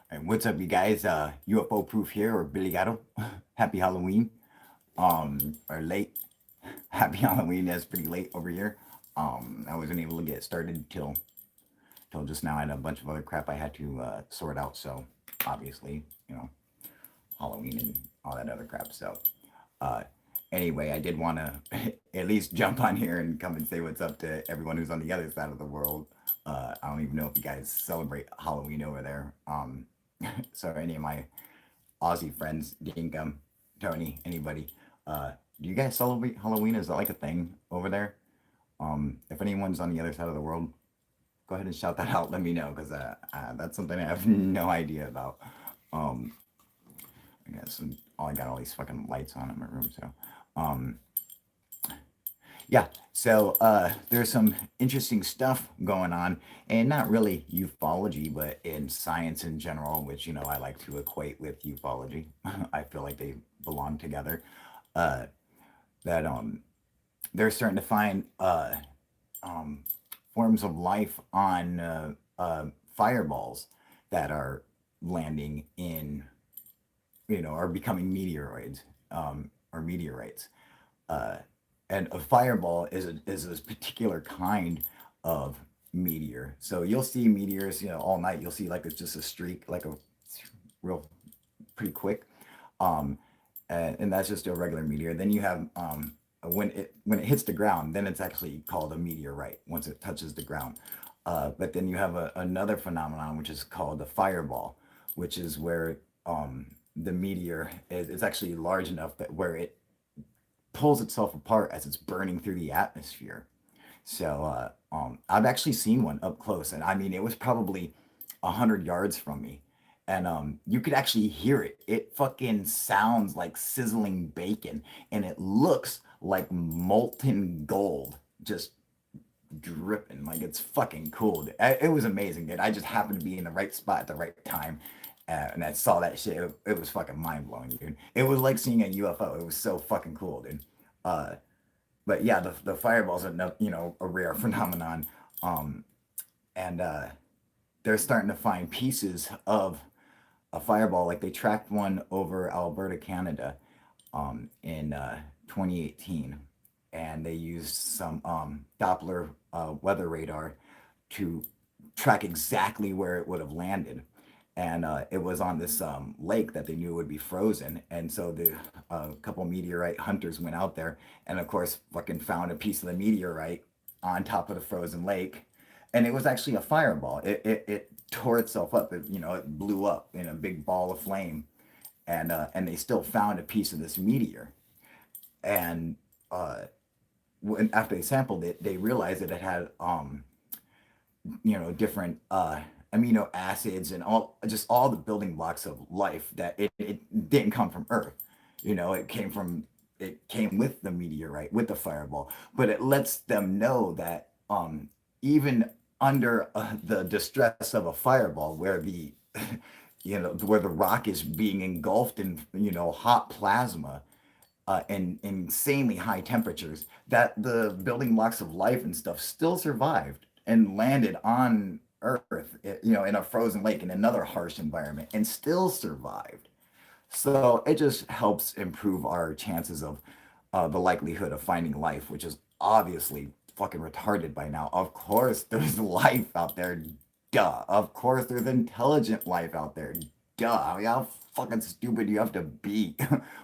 And what's up, you guys? UFO Proof here, or Billy Gatto. Happy Halloween. Or late. Happy Halloween. That's pretty late over here. I wasn't able to get started till just now. I had a bunch of other crap I had to sort out. So obviously, Halloween and all that other crap. So uh, anyway, I did want to at least jump on here and come and say what's up to everyone who's on the other side of the world. I don't even know if you guys celebrate Halloween over there. So any of my Aussie friends, Dinkum, Tony, anybody, do you guys celebrate Halloween? Is that like a thing over there? If anyone's on the other side of the world, go ahead and shout that out. Let me know because that's something I have no idea about. Um, I got some. Oh, I got all these fucking lights on in my room. So, um, yeah. So there's some interesting stuff going on, and not really ufology, but in science in general, which I like to equate with ufology. I feel like they belong together. Uh, that they're starting to find um, forms of life on fireballs that are landing in, are becoming meteoroids or meteorites. Uh, and a fireball is a particular kind of meteor. So you'll see meteors, all night. You'll see like it's just a streak, like a real pretty quick, um, and that's just a regular meteor. Then you have when it hits the ground, then it's actually called a meteorite once it touches the ground. But then you have another phenomenon which is called a fireball, which is where the meteor is it's actually large enough that where it pulls itself apart as it's burning through the atmosphere. So I've actually seen one up close, and I mean it was probably 100 yards from me, and you could actually hear it. It fucking sounds like sizzling bacon, and it looks like molten gold, just dripping. Like it's fucking cool. It was amazing, dude. I just happened to be in the right spot at the right time. And I saw that shit. It was fucking mind blowing, dude. It was like seeing a UFO. It was so fucking cool, dude. Uh, but yeah, the fireballs are no, a rare phenomenon, um, and they're starting to find pieces of a fireball. Like they tracked one over Alberta, Canada, in 2018, and they used some Doppler weather radar to track exactly where it would have landed. And it was on this lake that they knew would be frozen. And so the couple meteorite hunters went out there and, of course, fucking found a piece of the meteorite on top of the frozen lake. And it was actually a fireball. It tore itself up. It blew up in a big ball of flame. And they still found a piece of this meteor. And after they sampled it, they realized that it had different amino acids and all the building blocks of life that it didn't come from Earth. It came with the meteorite, with the fireball, but it lets them know that even under the distress of a fireball, where the where the rock is being engulfed in hot plasma, and insanely high temperatures, that the building blocks of life and stuff still survived and landed on Earth, in a frozen lake in another harsh environment and still survived. So it just helps improve our chances of the likelihood of finding life, which is obviously fucking retarded by now. Of course, there's life out there. Duh. Of course, there's intelligent life out there. Duh. I mean, how fucking stupid do you have to be?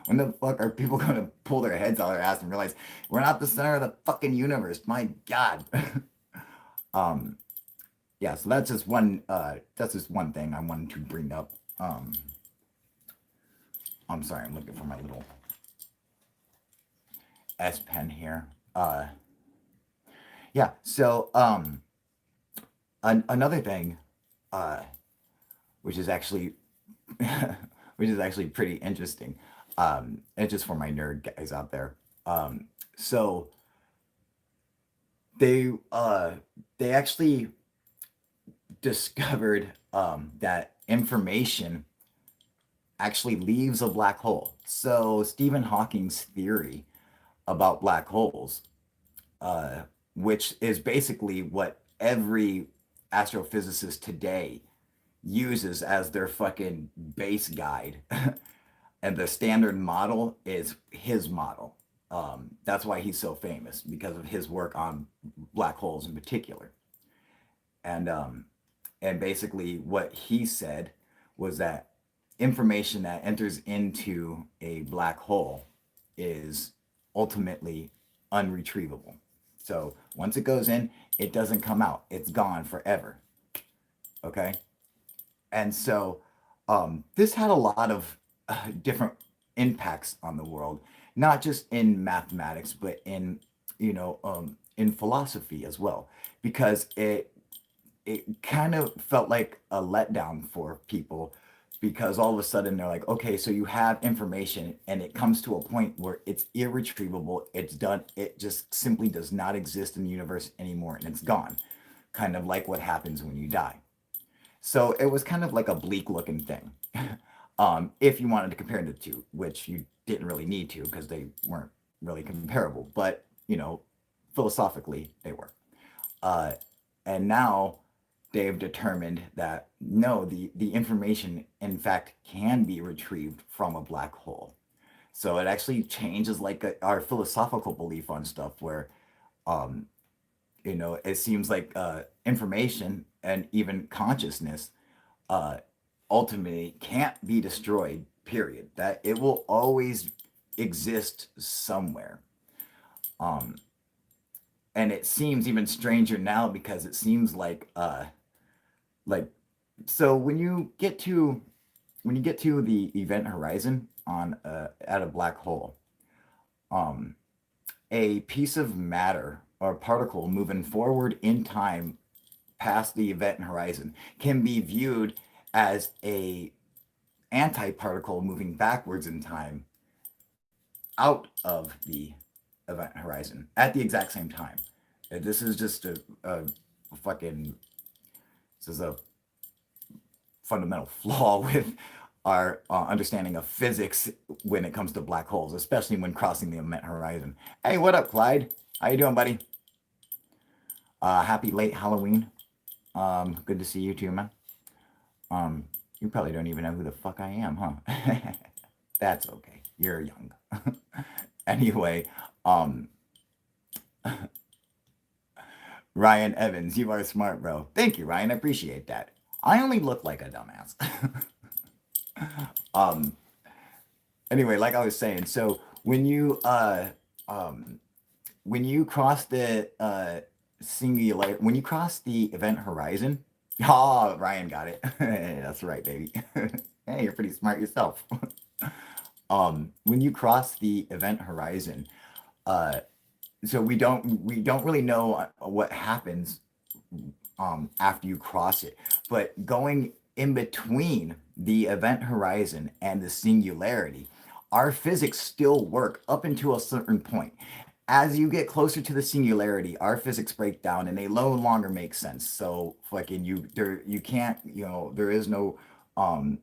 When the fuck are people gonna pull their heads out of their ass and realize we're not the center of the fucking universe? My God. um, yeah. So that's just one. That's just one thing I wanted to bring up. I'm sorry. I'm looking for my little S pen here. Yeah. So another thing, uh, which is actually which is actually pretty interesting. And just for my nerd guys out there. So they uh, they actually discovered that information actually leaves a black hole. So Stephen Hawking's theory about black holes, uh, which is basically what every astrophysicist today uses as their fucking base guide. And the standard model is his model. That's why he's so famous, because of his work on black holes in particular. And and basically what he said was that information that enters into a black hole is ultimately unretrievable. So once it goes in, it doesn't come out. It's gone forever. Okay. And so this had a lot of different impacts on the world, not just in mathematics, but in, in philosophy as well, because it kind of felt like a letdown for people, because all of a sudden they're like, okay, so you have information and it comes to a point where it's irretrievable, it's done, it just simply does not exist in the universe anymore, and it's gone, kind of like what happens when you die. So it was kind of like a bleak looking thing. If you wanted to compare the two, which you didn't really need to because they weren't really comparable, but philosophically they were. Uh, and now they've determined that no, the information in fact can be retrieved from a black hole. So it actually changes like our philosophical belief on stuff, where um, it seems like information and even consciousness uh, ultimately can't be destroyed, period. That it will always exist somewhere. Um, and it seems even stranger now, because it seems like so when you get to the event horizon on at a black hole, um, a piece of matter or particle moving forward in time past the event horizon can be viewed as a antiparticle moving backwards in time out of the event horizon at the exact same time. This is just a fucking this is a fundamental flaw with our understanding of physics when it comes to black holes, especially when crossing the event horizon. Hey, what up, Clyde? How you doing, buddy? Happy late Halloween. Good to see you too, man. You probably don't even know who the fuck I am, huh? That's okay. You're young. Anyway, um, Ryan Evans, you are smart, bro. Thank you, Ryan. I appreciate that. I only look like a dumbass. um, anyway, like I was saying, so um, when you cross the singular, when you cross the event horizon, oh, Ryan got it. That's right, baby. Hey, you're pretty smart yourself. When you cross the event horizon, uh, so we don't really know what happens after you cross it, but going in between the event horizon and the singularity, our physics still work up until a certain point. As you get closer to the singularity, our physics break down and they no longer make sense. So fucking you can't, there is no um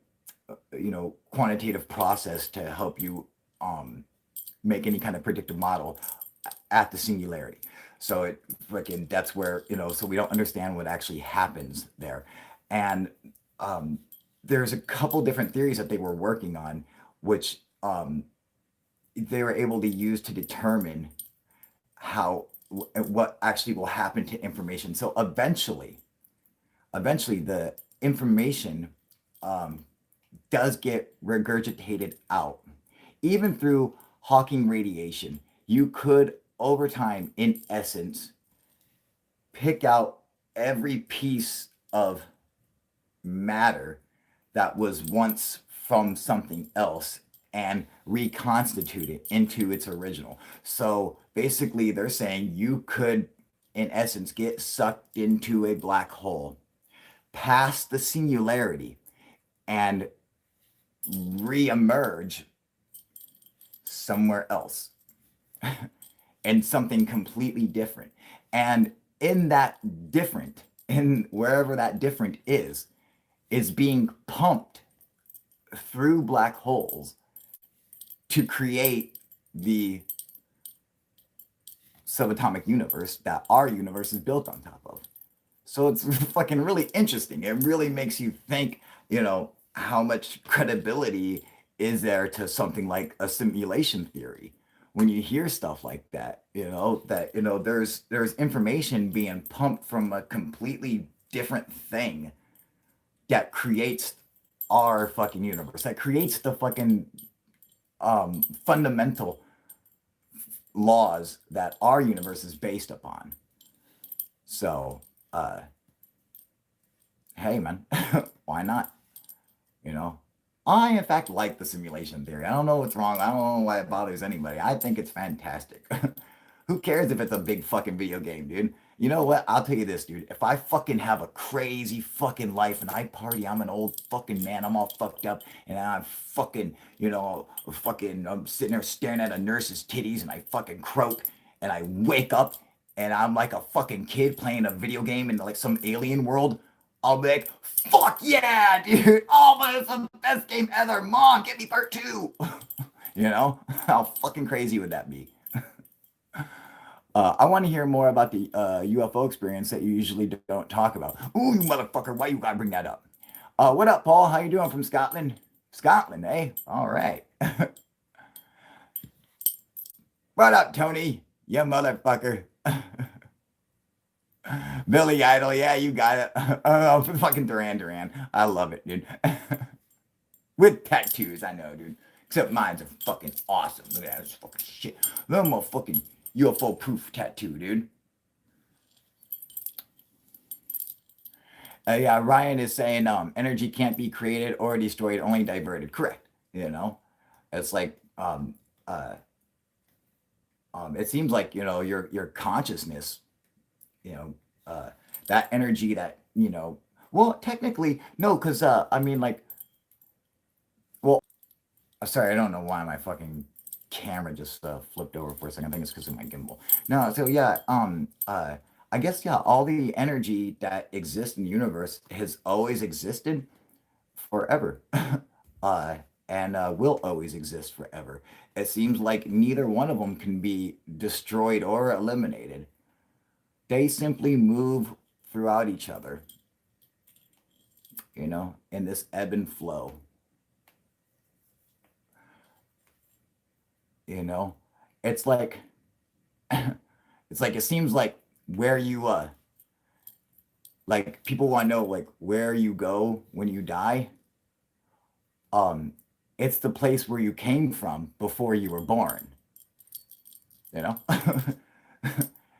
quantitative process to help you um make any kind of predictive model at the singularity. So it fucking that's where, so we don't understand what actually happens there. And um there's a couple different theories that they were working on, which they were able to use to determine how what actually will happen to information. So eventually the information um, does get regurgitated out, even through Hawking radiation. You could, over time, in essence, pick out every piece of matter that was once from something else and reconstitute it into its original. So basically, they're saying you could, in essence, get sucked into a black hole past the singularity and re-emerge somewhere else and something completely different. And in that different, in wherever that different is being pumped through black holes to create the subatomic universe that our universe is built on top of. So it's fucking really interesting. It really makes you think, how much credibility is there to something like a simulation theory when you hear stuff like that, that there's information being pumped from a completely different thing that creates our fucking universe, that creates the fucking fundamental laws that our universe is based upon. So, hey, man, why not? You know, I in fact like the simulation theory. I don't know what's wrong. I don't know why it bothers anybody. I think it's fantastic. Who cares if it's a big fucking video game, dude? You know what? I'll tell you this, dude. If I fucking have a crazy fucking life and I party, I'm an old fucking man. I'm all fucked up and I'm fucking, I'm sitting there staring at a nurse's titties and I fucking croak and I wake up and I'm like a fucking kid playing a video game in like some alien world. I'll be like, fuck yeah, dude. Oh, but it's the best game ever. Mom, get me part two. How fucking crazy would that be? I want to hear more about the UFO experience that you usually don't talk about. Ooh, you motherfucker, why you gotta bring that up? What up, Paul? How you doing from Scotland? Scotland, eh? All right. What up, Tony? You motherfucker. Billy Idol, yeah, you got it. Oh, fucking Duran Duran. I love it, dude. With tattoos, I know, dude. Except mine's are fucking awesome. Look at that, this fucking shit. Look at my fucking UFO proof tattoo, dude. Yeah, Ryan is saying energy can't be created or destroyed, only diverted. Correct. It's like it seems like your consciousness, you know, that energy that well, technically no, because I mean like, well, sorry, I don't know why my fucking camera just flipped over for a second. I think it's because of my gimbal. No, so yeah, I guess yeah, all the energy that exists in the universe has always existed forever, uh, and will always exist forever. It seems like neither one of them can be destroyed or eliminated. They simply move throughout each other, in this ebb and flow. You know, it's like it seems like where you like people want to know like where you go when you die. Um, it's the place where you came from before you were born. You know,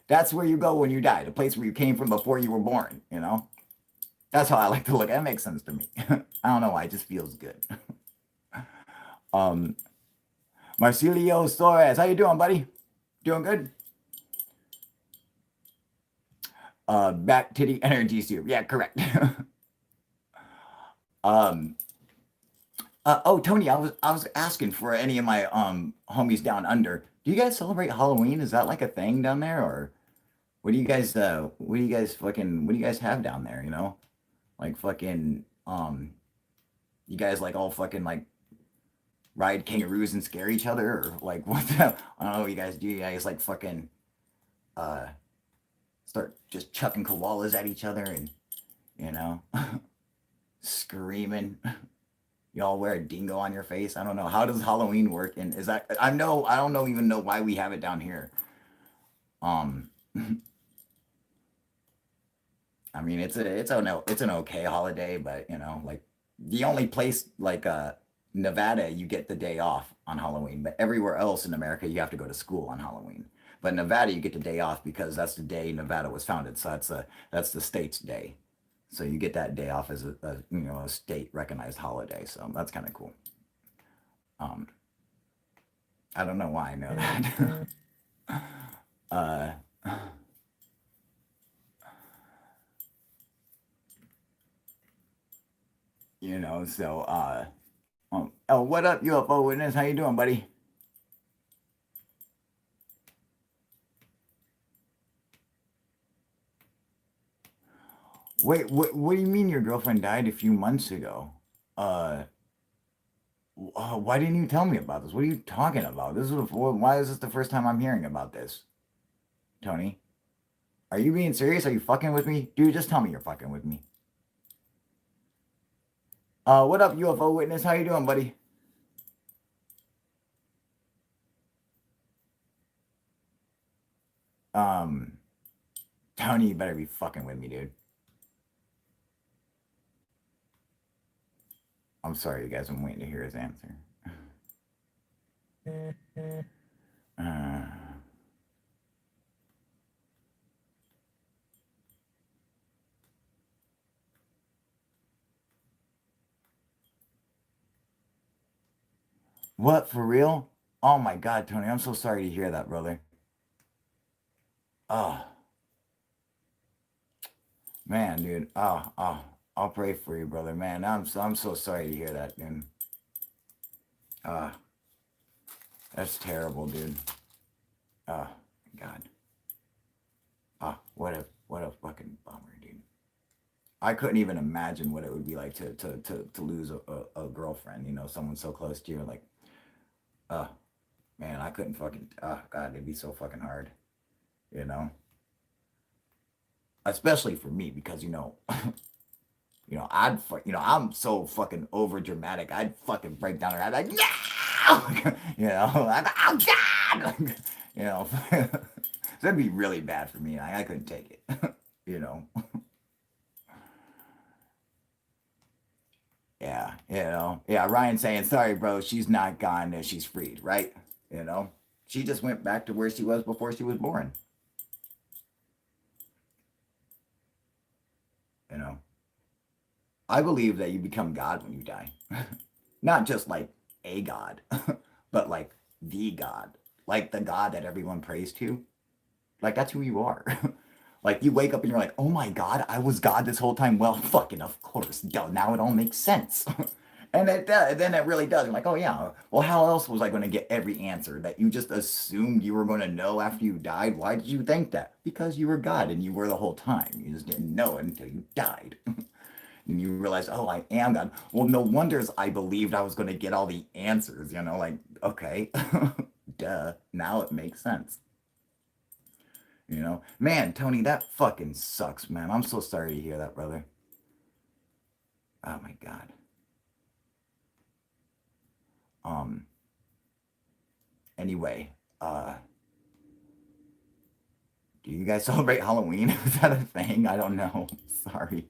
that's where you go when you die. The place where you came from before you were born. That's how I like to look. That makes sense to me. I don't know why. It just feels good. um, Marcelio Suarez, how you doing, buddy? Doing good? Back to the energy soup. Yeah, correct. um, Tony, I was asking for any of my homies down under. Do you guys celebrate Halloween? Is that like a thing down there, or what do you guys have down there? Like fucking you guys like all fucking like ride kangaroos and scare each other, or like what the I don't know what you guys do. You guys like fucking uh start just chucking koalas at each other and you know screaming. Y'all wear a dingo on your face. I don't know. How does Halloween work? And is that I don't know even know why we have it down here. Um I mean it's an okay holiday, but like the only place like Nevada you get the day off on Halloween, but everywhere else in America you have to go to school on Halloween. But in Nevada you get the day off because that's the day Nevada was founded. So that's the state's day. So you get that day off as a state recognized holiday. So that's kind of cool. Um, I don't know why I know that. uh, so oh, what up, UFO witness? How you doing, buddy? Wait, what do you mean your girlfriend died a few months ago? Uh, why didn't you tell me about this? What are you talking about? Why is this the first time I'm hearing about this, Tony? Are you being serious? Are you fucking with me? Dude, just tell me you're fucking with me. What up, UFO witness? How you doing, buddy? Um, Tony, you better be fucking with me, dude. I'm sorry, you guys. I'm waiting to hear his answer. Uh, what, for real? Oh my God, Tony, I'm so sorry to hear that, brother. Oh, man, dude. I'll pray for you, brother. Man, I'm so sorry to hear that, dude. Uh, that's terrible, dude. Oh, God. What a fucking bummer, dude. I couldn't even imagine what it would be like to lose a girlfriend, someone so close to you. Like, uh, man, I couldn't fucking, God, it'd be so fucking hard, you know? Especially for me, because, I'm so fucking over dramatic. I'd fucking break down and I'd like, yeah, I'd, oh God, you know, so that'd be really bad for me. I couldn't take it, you know. Yeah, yeah. Ryan saying, sorry, bro, she's not gone, she's freed, right? You know, she just went back to where she was before she was born. You know, I believe that you become God when you die. Not just like a God, but like the God, like the God that everyone prays to. Like that's who you are. Like you wake up and you're like, oh my God, I was God this whole time. Well, fucking of course. Duh, now it all makes sense. And it does, then it really does. I'm like, oh yeah. Well, how else was I going to get every answer that you just assumed you were going to know after you died? Why did you think that? Because you were God and you were the whole time. You just didn't know it until you died. And you realize, oh, I am God. Well, no wonders I believed I was going to get all the answers, like, okay, duh, now it makes sense. Man, Tony, that fucking sucks, man. I'm so sorry to hear that, brother. Oh my God. Um, anyway, do you guys celebrate Halloween? Is that a thing? I don't know. Sorry.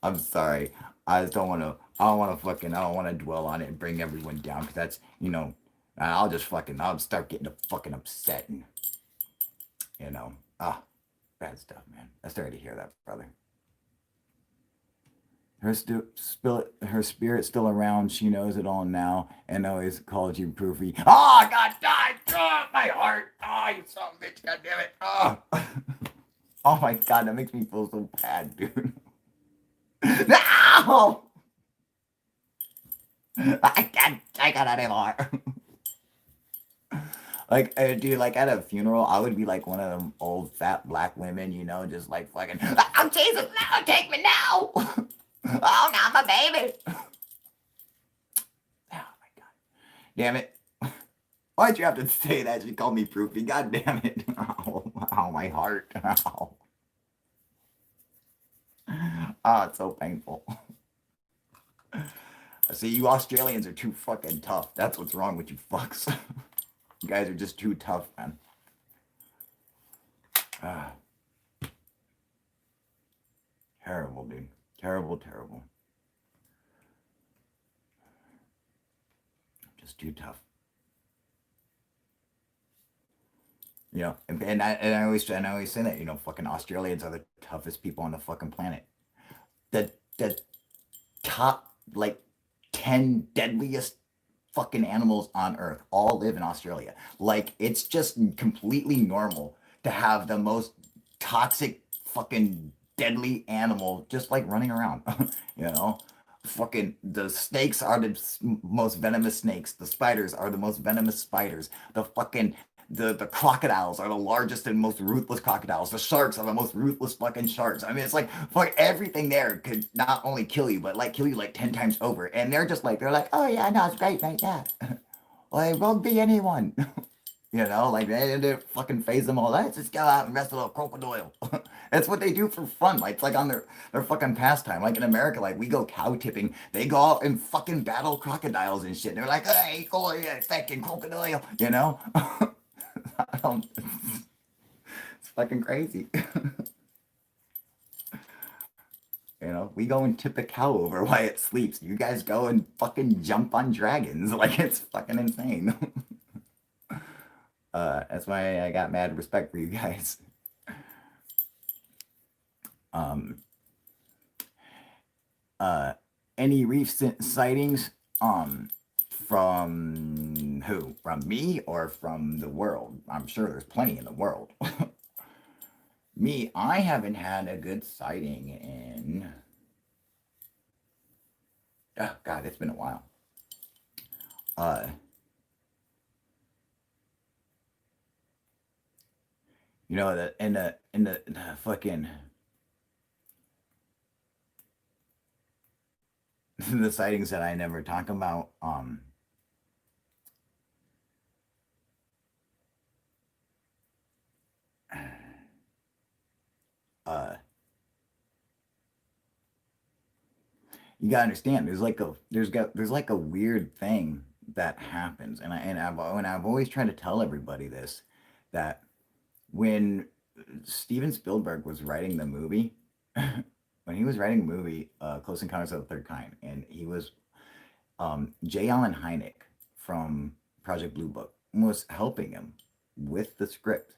I'm sorry. I just don't want to. I don't want to fucking. I don't want to dwell on it and bring everyone down because that's I'll just fucking. I'll start getting fucking upset and ah, bad stuff, man. I started to hear that, brother. Her spirit's still around. She knows it all now, and always called you Proofy. Oh, God, died. Oh, my heart. Oh, you son of a bitch. God damn it. Oh. Oh my God, that makes me feel so bad, dude. No! I can't take it anymore. Like, dude, like at a funeral, I would be like one of them old fat black women, just like fucking, oh Jesus, now take me now. Oh, now my baby. Oh my God. Damn it. Why'd you have to say that? She called me Proofy. God damn it. Oh, my heart. Ow. Oh, it's so painful. See, you Australians are too fucking tough. That's what's wrong with you fucks. You guys are just too tough, man. Terrible, dude. Terrible, terrible. Just too tough. And I always say that, fucking Australians are the toughest people on the fucking planet. The top like 10 deadliest fucking animals on earth all live in Australia. Like it's just completely normal to have the most toxic fucking deadly animal just like running around. you know Fucking the snakes are the most venomous snakes. The spiders are the most venomous spiders. The crocodiles are the largest and most ruthless crocodiles. The sharks are the most ruthless fucking sharks. I mean, it's like fuck everything there could not only kill you, but like kill you like 10 times over. And they're like, oh yeah, no, it's great, mate. Yeah. Well, it won't be anyone. You know, like they didn't fucking phase them all. Let's just go out and wrestle a crocodile. That's what they do for fun. Like it's like on their fucking pastime. Like in America, like we go cow tipping. They go out and fucking battle crocodiles and shit. They're like, hey, go yeah, fucking crocodile. You know, it's fucking crazy. You know, we go and tip a cow over while it sleeps. You guys go and fucking jump on dragons. Like it's fucking insane. That's why I got mad respect for you guys. Um, any recent sightings? From who? From me or from the world? I'm sure there's plenty in the world. Me, I haven't had a good sighting in. Oh God, it's been a while. Uh, you know the in the fucking the sightings that I never talk about. Uh, you gotta understand. There's like a weird thing that happens, and I've always tried to tell everybody this that when Steven Spielberg was writing the movie, when he was writing the movie, Close Encounters of the Third Kind, and he was J. Allen Hynek from Project Blue Book was helping him with the script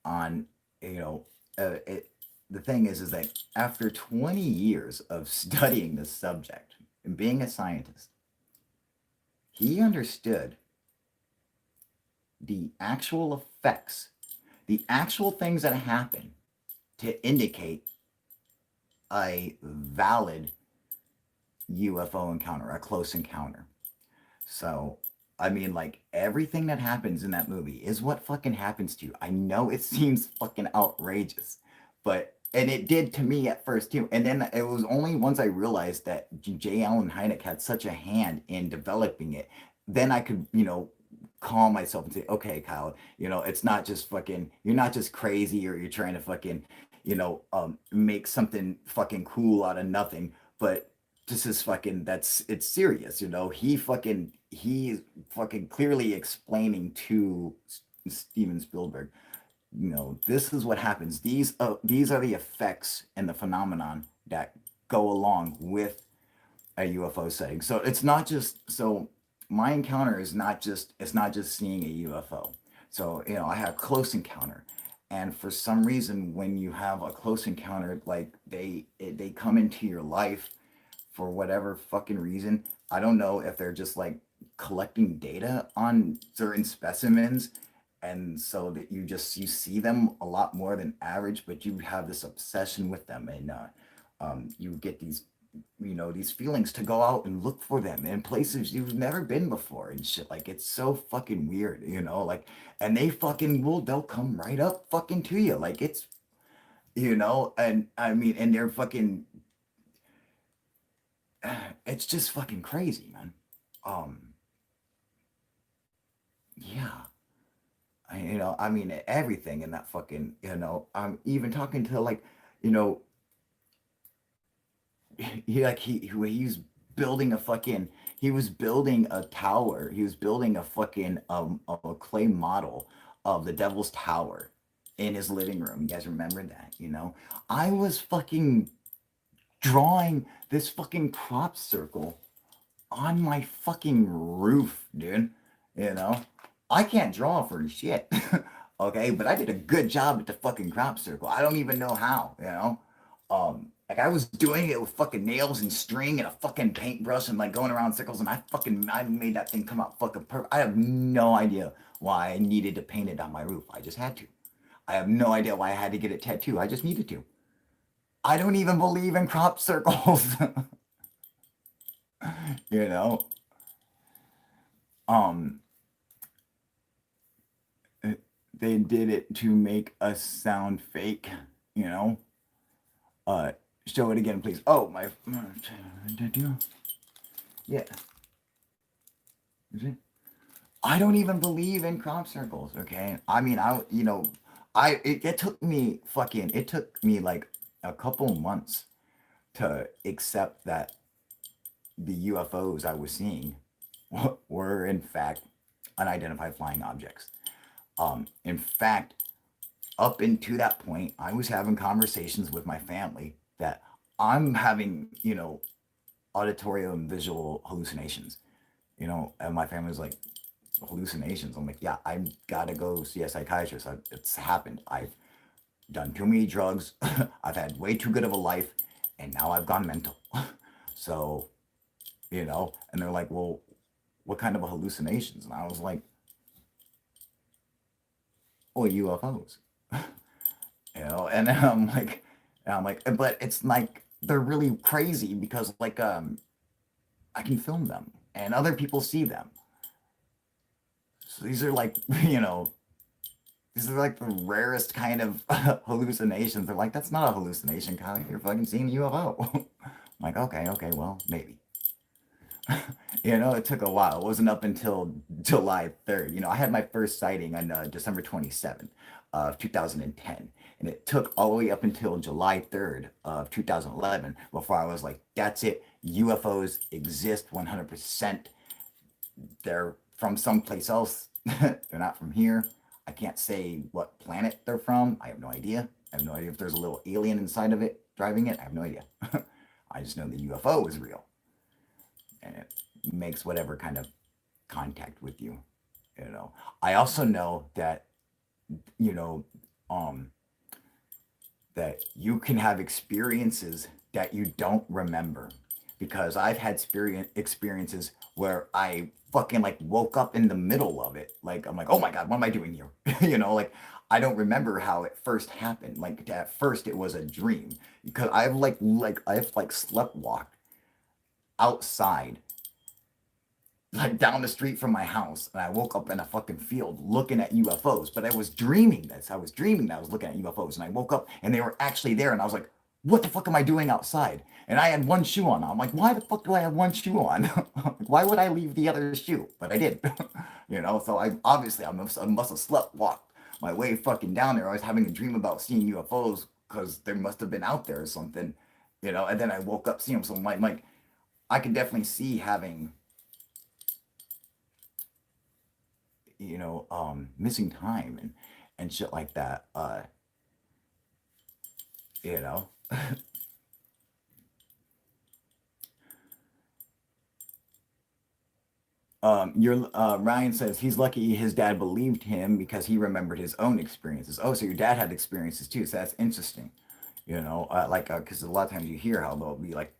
on, you know, the thing is that after 20 years of studying the subject and being a scientist, he understood the actual effects, the actual things that happen to indicate a valid UFO encounter, a close encounter. So, I mean, like everything that happens in that movie is what fucking happens to you. I know it seems fucking outrageous, but and it did to me at first too. And then it was only once I realized that J. Allen Hynek had such a hand in developing it, then I could, calm myself and say, okay, Kyle, it's not just fucking, you're not just crazy or you're trying to fucking, make something fucking cool out of nothing, but this is fucking it's serious, he's fucking clearly explaining to Steven Spielberg, this is what happens. These are the effects and the phenomenon that go along with a UFO sighting. So it's not just so my encounter is not just it's not just seeing a UFO. So I had a close encounter, and for some reason, when you have a close encounter, like they come into your life for whatever fucking reason. I don't know if they're just like collecting data on certain specimens, and so that you see them a lot more than average, but you have this obsession with them, and you get these feelings to go out and look for them in places you've never been before and shit. Like it's so fucking weird, like, and they'll come right up fucking to you, like and I mean, and they're fucking it's just fucking crazy, man. Um, yeah, I mean, everything in that fucking, I'm even talking to like, you know, he's building a fucking, he was building a tower. He was building a fucking, a clay model of the Devil's Tower in his living room. You guys remember that, I was fucking drawing this fucking crop circle on my fucking roof, dude. You know, I can't draw for shit. Okay, but I did a good job at the fucking crop circle. I don't even know how, like I was doing it with fucking nails and string and a fucking paintbrush and like going around circles, and I made that thing come out fucking perfect. I have no idea why I needed to paint it on my roof. I just had to. I have no idea why I had to get it tattooed. I just needed to. I don't even believe in crop circles. you know. Um, they did it to make us sound fake, you know. Uh, Show it again, please. Oh my, yeah. Is it? I don't even believe in crop circles. Okay, I mean, it took me like a couple months to accept that the UFOs I was seeing were in fact unidentified flying objects. In fact, up into that point, I was having conversations with my family that I'm having, auditory and visual hallucinations, and my family was like, hallucinations. I'm like, yeah, I gotta go see a psychiatrist. It's happened. I've done too many drugs. I've had way too good of a life, and now I've gone mental. So, and they're like, well, what kind of hallucinations? And I was like, well, UFOs. And I'm like, but it's like they're really crazy because like I can film them and other people see them. So these are like these are like the rarest kind of hallucinations. They're like, that's not a hallucination, Kyle. You're fucking seeing a UFO. I'm like, okay, well, maybe. It took a while. It wasn't up until July 3rd. I had my first sighting on December 27th of 2010. And it took all the way up until July 3rd of 2011 before I was like, that's it. UFOs exist 100%. They're from someplace else. They're not from here. I can't say what planet they're from. I have no idea. I have no idea if there's a little alien inside of it driving it. I have no idea. I just know the UFO is real. And it makes whatever kind of contact with you. I also know that, you know, um, that you can have experiences that you don't remember because I've had experiences where I fucking like woke up in the middle of it. Like I'm like, oh my god, what am I doing here? Like I don't remember how it first happened. Like at first it was a dream because I've slept walked outside like down the street from my house and I woke up in a fucking field looking at UFOs. But I was dreaming this. I was dreaming that I was looking at UFOs and I woke up and they were actually there and I was like, what the fuck am I doing outside? And I had one shoe on. I'm like, why the fuck do I have one shoe on? Why would I leave the other shoe? But I did. So I must have slept walked my way fucking down there. I was having a dream about seeing UFOs because they must have been out there or something. And then I woke up seeing them. So I'm like I can definitely see having missing time and shit like that. You know. Your Ryan says he's lucky his dad believed him because he remembered his own experiences. Oh, so your dad had experiences too. So that's interesting. Because a lot of times you hear how they'll be like,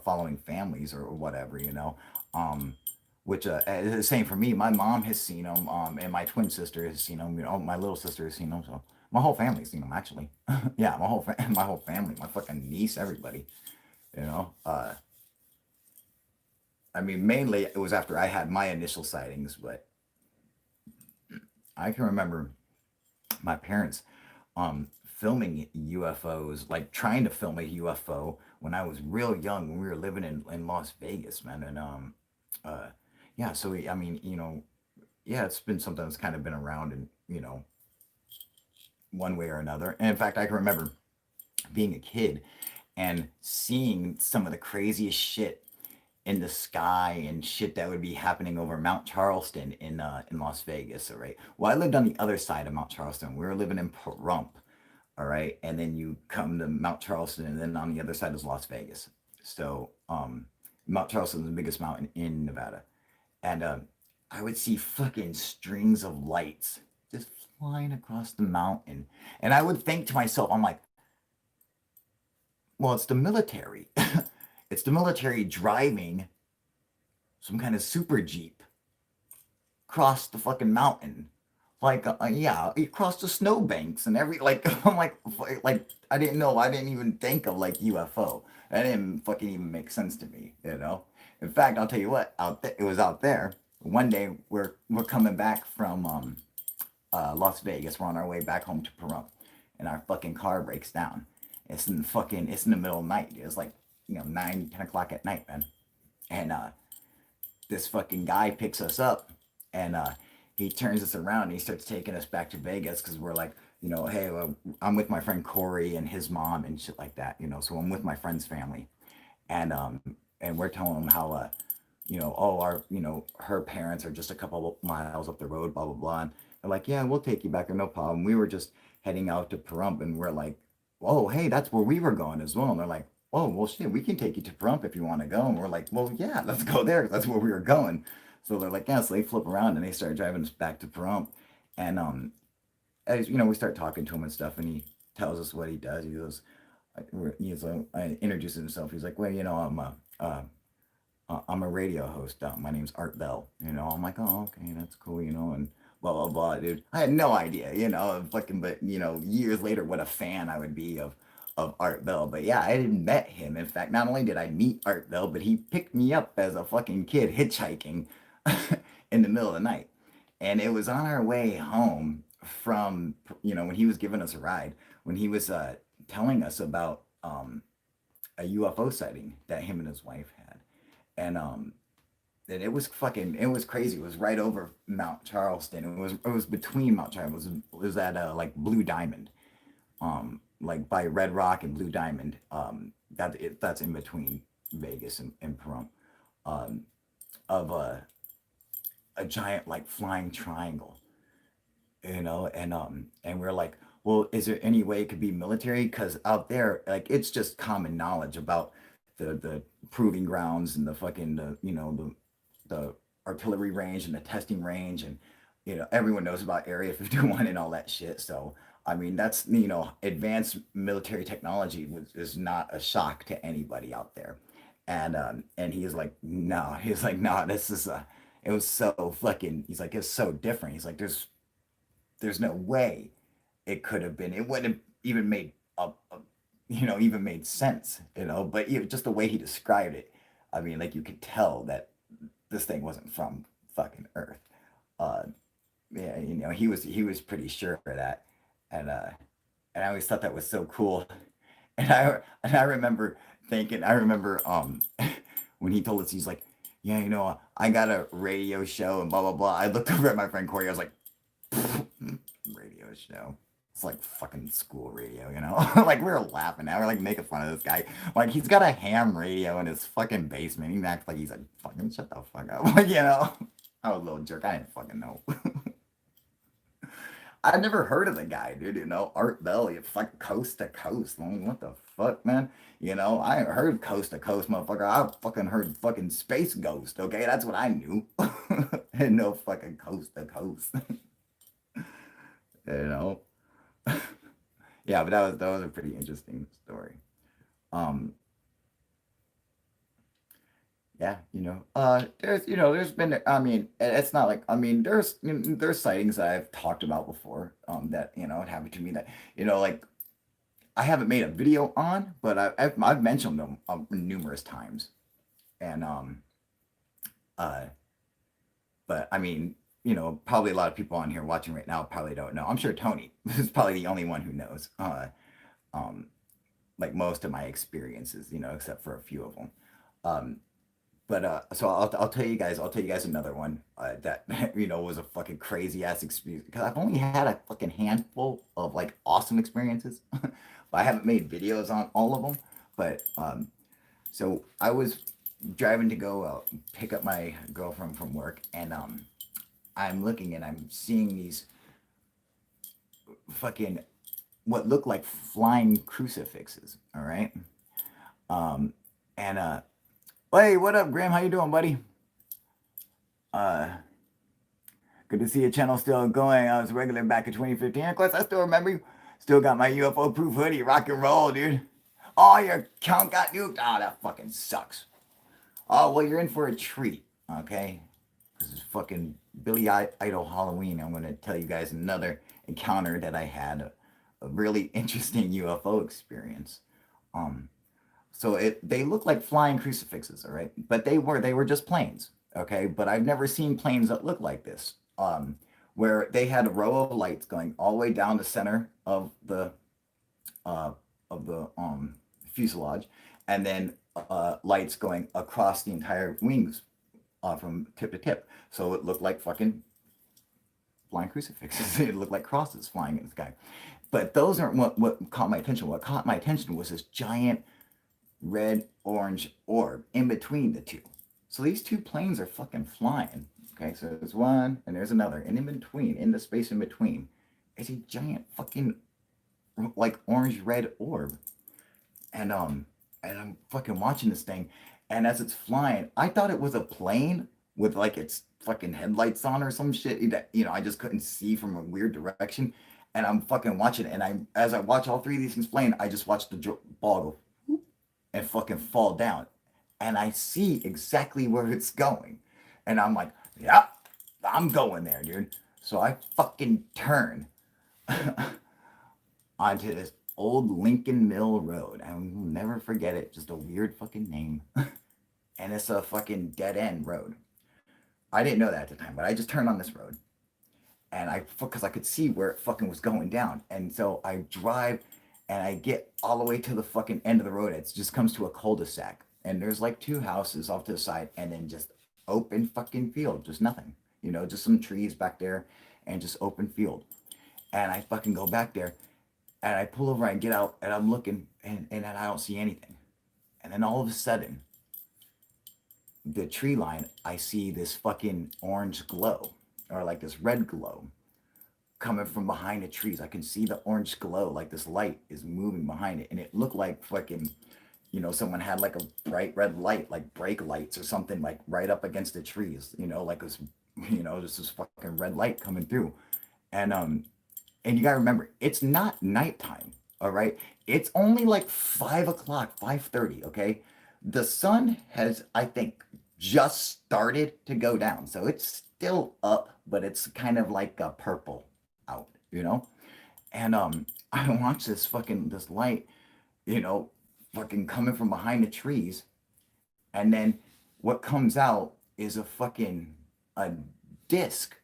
following families or whatever, um, which is the same for me. My mom has seen them, and my twin sister has seen them. My little sister has seen them. So my whole family's seen them actually. Yeah, my whole family, my fucking niece, everybody. You know, uh, I mean, mainly it was after I had my initial sightings, but I can remember my parents filming UFOs, like trying to film a UFO when I was real young when we were living in Las Vegas, man. And uh yeah, so I mean, yeah, it's been something that's kind of been around and one way or another. And in fact, I can remember being a kid and seeing some of the craziest shit in the sky and shit that would be happening over Mount Charleston in Las Vegas. All right. Well, I lived on the other side of Mount Charleston. We were living in Pahrump. All right. And then you come to Mount Charleston, and then on the other side is Las Vegas. So Mount Charleston is the biggest mountain in Nevada. And I would see fucking strings of lights just flying across the mountain. And I would think to myself, I'm like, well, it's the military. It's the military driving some kind of super jeep across the fucking mountain. Like, yeah, across the snowbanks and like, I'm like, I didn't know. I didn't even think of like UFO. That didn't fucking even make sense to me. In fact, I'll tell you what, it was out there. One day we're coming back from Las Vegas. We're on our way back home to Pahrump, and our fucking car breaks down. It's in the middle of the night. It's like 9, 10 o'clock at night, man. And this fucking guy picks us up and he turns us around and he starts taking us back to Vegas because we're like, hey, well, I'm with my friend Corey and his mom and shit like that, so I'm with my friend's family, and we're telling them how oh, our, her parents are just a couple of miles up the road, blah blah blah. And they're like, yeah, we'll take you back there, no problem. We were just heading out to Pahrump, and we're like, oh, hey, that's where we were going as well. And they're like, oh, well, shit, we can take you to Pahrump if you want to go. And we're like, well, yeah, let's go there. That's where we were going. So they're like, yeah, so they flip around and they start driving us back to Pahrump, and as we start talking to him and stuff, and he tells us what he does. He goes, introduces himself. He's like, well, I'm a radio host. My name's Art Bell. I'm like, oh, okay, that's cool. And blah blah blah, dude. I had no idea. Fucking, but years later, what a fan I would be of Art Bell. But yeah, I had met him. In fact, not only did I meet Art Bell, but he picked me up as a fucking kid hitchhiking in the middle of the night, and it was on our way home from when he was giving us a ride, when he was telling us about a UFO sighting that him and his wife had, and and it was crazy. It was right over Mount Charleston. It was between Mount Charleston. It was at like Blue Diamond, like by Red Rock and Blue Diamond. That's in between Vegas and Pahrump. Um, of a giant like flying triangle, and we're like, well, is there any way it could be military? Because out there, like, it's just common knowledge about the proving grounds and the fucking the artillery range and the testing range, and everyone knows about Area 51 and all that shit. So I mean, that's advanced military technology is not a shock to anybody out there. And he's like, no, he's like, no, this is it was so fucking, he's like, it's so different. He's like, there's no way it could have been. It wouldn't have even made even made sense, But just the way he described it, I mean, like, you could tell that this thing wasn't from fucking Earth. Uh, yeah, he was pretty sure of that, and and I always thought that was so cool. And I remember I remember when he told us, he's like, yeah, I got a radio show and blah blah blah. I looked over at my friend Corey. I was like, radio show. It's like fucking school radio, like, we were laughing now. We're like making fun of this guy. Like, he's got a ham radio in his fucking basement. He acts like he's like, fucking shut the fuck up. Like, I was a little jerk. I didn't fucking know. I'd never heard of the guy, dude. Art Bell, you fucking coast to coast. What the fuck, man? I ain't heard coast to coast, motherfucker. I fucking heard fucking Space Ghost. Okay, that's what I knew. And no fucking coast to coast. you know. Yeah, but that was a pretty interesting story. Um, yeah, there's been, I mean, it's not like, I mean, there's sightings that I've talked about before, that, it happened to me that, like, I haven't made a video on, but I've mentioned them numerous times. And, uh, but I mean, probably a lot of people on here watching right now probably don't know. I'm sure Tony is probably the only one who knows, um, like, most of my experiences, except for a few of them. Um, But so I'll tell you guys another one that was a fucking crazy ass experience, because I've only had a fucking handful of like awesome experiences, but I haven't made videos on all of them. But so I was driving to go pick up my girlfriend from work, and I'm looking and I'm seeing these fucking what look like flying crucifixes. All right, um, and hey, what up, Graham? How you doing, buddy? Uh, Good to see your channel still going. I was regular back in 2015. Of course, I still remember you. Still got my UFO proof hoodie. Rock and roll, dude. Oh, your account got nuked. Oh, that fucking sucks. Oh, well, you're in for a treat, okay? This is fucking Billy Idol Halloween. I'm going to tell you guys another encounter that I had, a really interesting UFO experience. Um, so they look like flying crucifixes, all right? But they were just planes, okay? But I've never seen planes that look like this. Where they had a row of lights going all the way down the center uh of the fuselage, and then lights going across the entire wings, from tip to tip. So it looked like fucking flying crucifixes. It looked like crosses flying in the sky. But those aren't what caught my attention. What caught my attention was this giant red orange orb in between the two. So these two planes are fucking flying. Okay, so there's one and there's another, and in between, in the space in between, is a giant fucking like orange red orb. And I'm fucking watching this thing, and as it's flying, I thought it was a plane with like its fucking headlights on or some shit that I just couldn't see from a weird direction. And I'm fucking watching it, and as I watch all three of these things flying, I just watch the ball go whoop and fucking fall down, and I see exactly where it's going, and I'm like, yeah, I'm going there, dude. So I fucking turn onto this old Lincoln Mill Road. I will never forget it. Just a weird fucking name. And it's a fucking dead end road. I didn't know that at the time, but I just turned on this road. And because I could see where it fucking was going down. And so I drive and I get all the way to the fucking end of the road. It just comes to a cul-de-sac. And there's like two houses off to the side and then just open fucking field. Just nothing. Just some trees back there and just open field. And I fucking go back there and I pull over and get out and I'm looking and I don't see anything. And then all of a sudden, the tree line, I see this fucking orange glow or like this red glow coming from behind the trees. I can see the orange glow, like this light is moving behind it. And it looked like fucking, someone had like a bright red light, like brake lights or something, like right up against the trees, like this, just this fucking red light coming through. And you gotta remember, it's not nighttime, all right? It's only like 5 o'clock, 5:30, okay? The sun has, I think, just started to go down. So it's still up, but it's kind of like a purple out. And I watch this light, you know, fucking coming from behind the trees. And then what comes out is a disc,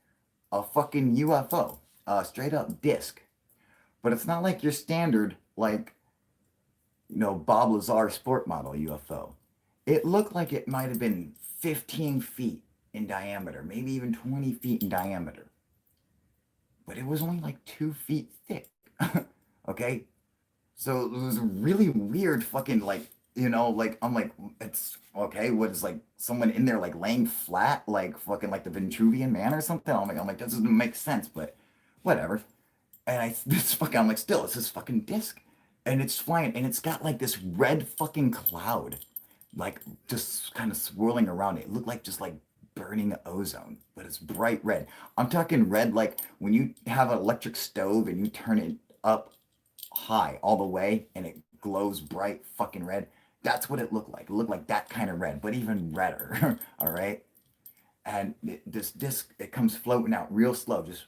a fucking UFO, a straight up disc. But it's not like your standard, like, Bob Lazar sport model UFO. It looked like it might have been 15 feet in diameter, maybe even 20 feet in diameter. But it was only like 2 feet thick. Okay? So it was really weird fucking like, like I'm like, it's okay, what is like someone in there like laying flat, like fucking like the Vitruvian Man or something? I'm like, that doesn't make sense, but whatever. And I'm like, still, it's this fucking disc. And it's flying, and it's got like this red fucking cloud, like just kind of swirling around it. It looked like just like burning ozone, but it's bright red. I'm talking red like when you have an electric stove and you turn it up high all the way and it glows bright fucking red. That's what it looked like. It looked like that kind of red, but even redder. All right. And this disc, it comes floating out real slow, just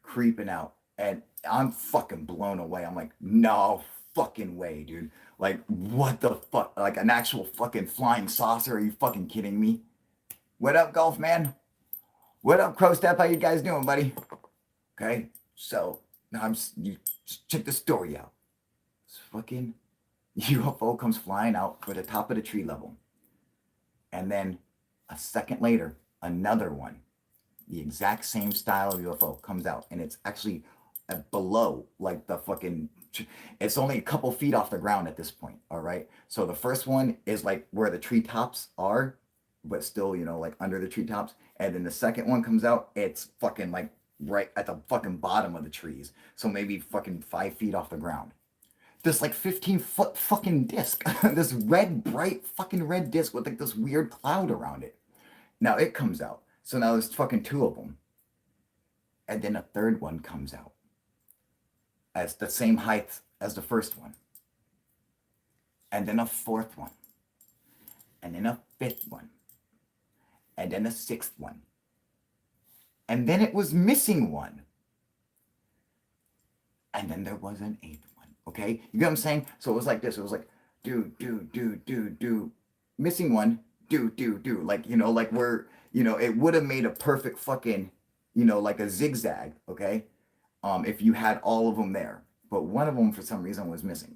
creeping out. And I'm fucking blown away. I'm like, no fucking way, dude. Like, what the fuck? Like an actual fucking flying saucer? Are you fucking kidding me? What up, Golf Man? What up, Crow Step? How you guys doing, buddy? Okay, so now you check the story out. This fucking UFO comes flying out for the top of the tree level. And then a second later, another one, the exact same style of UFO comes out. And it's actually below, like the fucking, it's only a couple feet off the ground at this point. All right. So the first one is like where the treetops are, but still, like under the treetops. And then the second one comes out, it's fucking like right at the fucking bottom of the trees. So maybe fucking 5 feet off the ground. This like 15-foot fucking disc, this red, bright fucking red disc with like this weird cloud around it. Now it comes out. So now there's fucking two of them. And then a third one comes out as the same height as the first one. And then a fourth one. And then a fifth one. And then a sixth one. And then it was missing one. And then there was an eighth one. Okay? You get what I'm saying? So it was like this. It was like, do, missing one, do. Like, like where, it would have made a perfect fucking, like a zigzag, okay? If you had all of them there. But one of them, for some reason, was missing.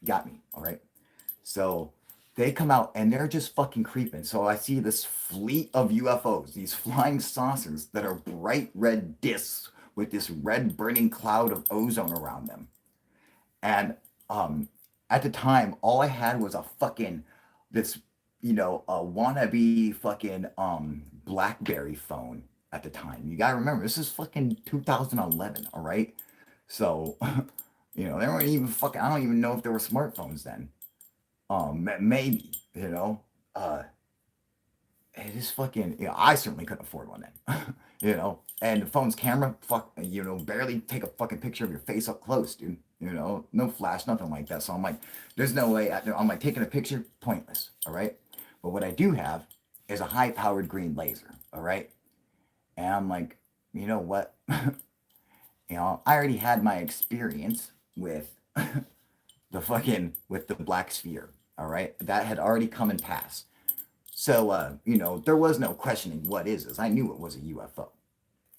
Got me, all right? So they come out and they're just fucking creeping. So I see this fleet of UFOs, these flying saucers that are bright red discs with this red burning cloud of ozone around them. And um, at the time, all I had was a fucking this, a wannabe fucking BlackBerry phone at the time. You gotta remember, this is fucking 2011, all right? So, they weren't even fucking. I don't even know if there were smartphones then. Maybe, uh, it is fucking. I certainly couldn't afford one then. And the phone's camera, fuck, barely take a fucking picture of your face up close, dude. No flash, nothing like that. So I'm like, there's no way. I'm like taking a picture, pointless. All right. But what I do have is a high-powered green laser. All right. And I'm like, you know what? I already had my experience with with the black sphere. All right. That had already come and passed. So, there was no questioning what is this. I knew it was a UFO.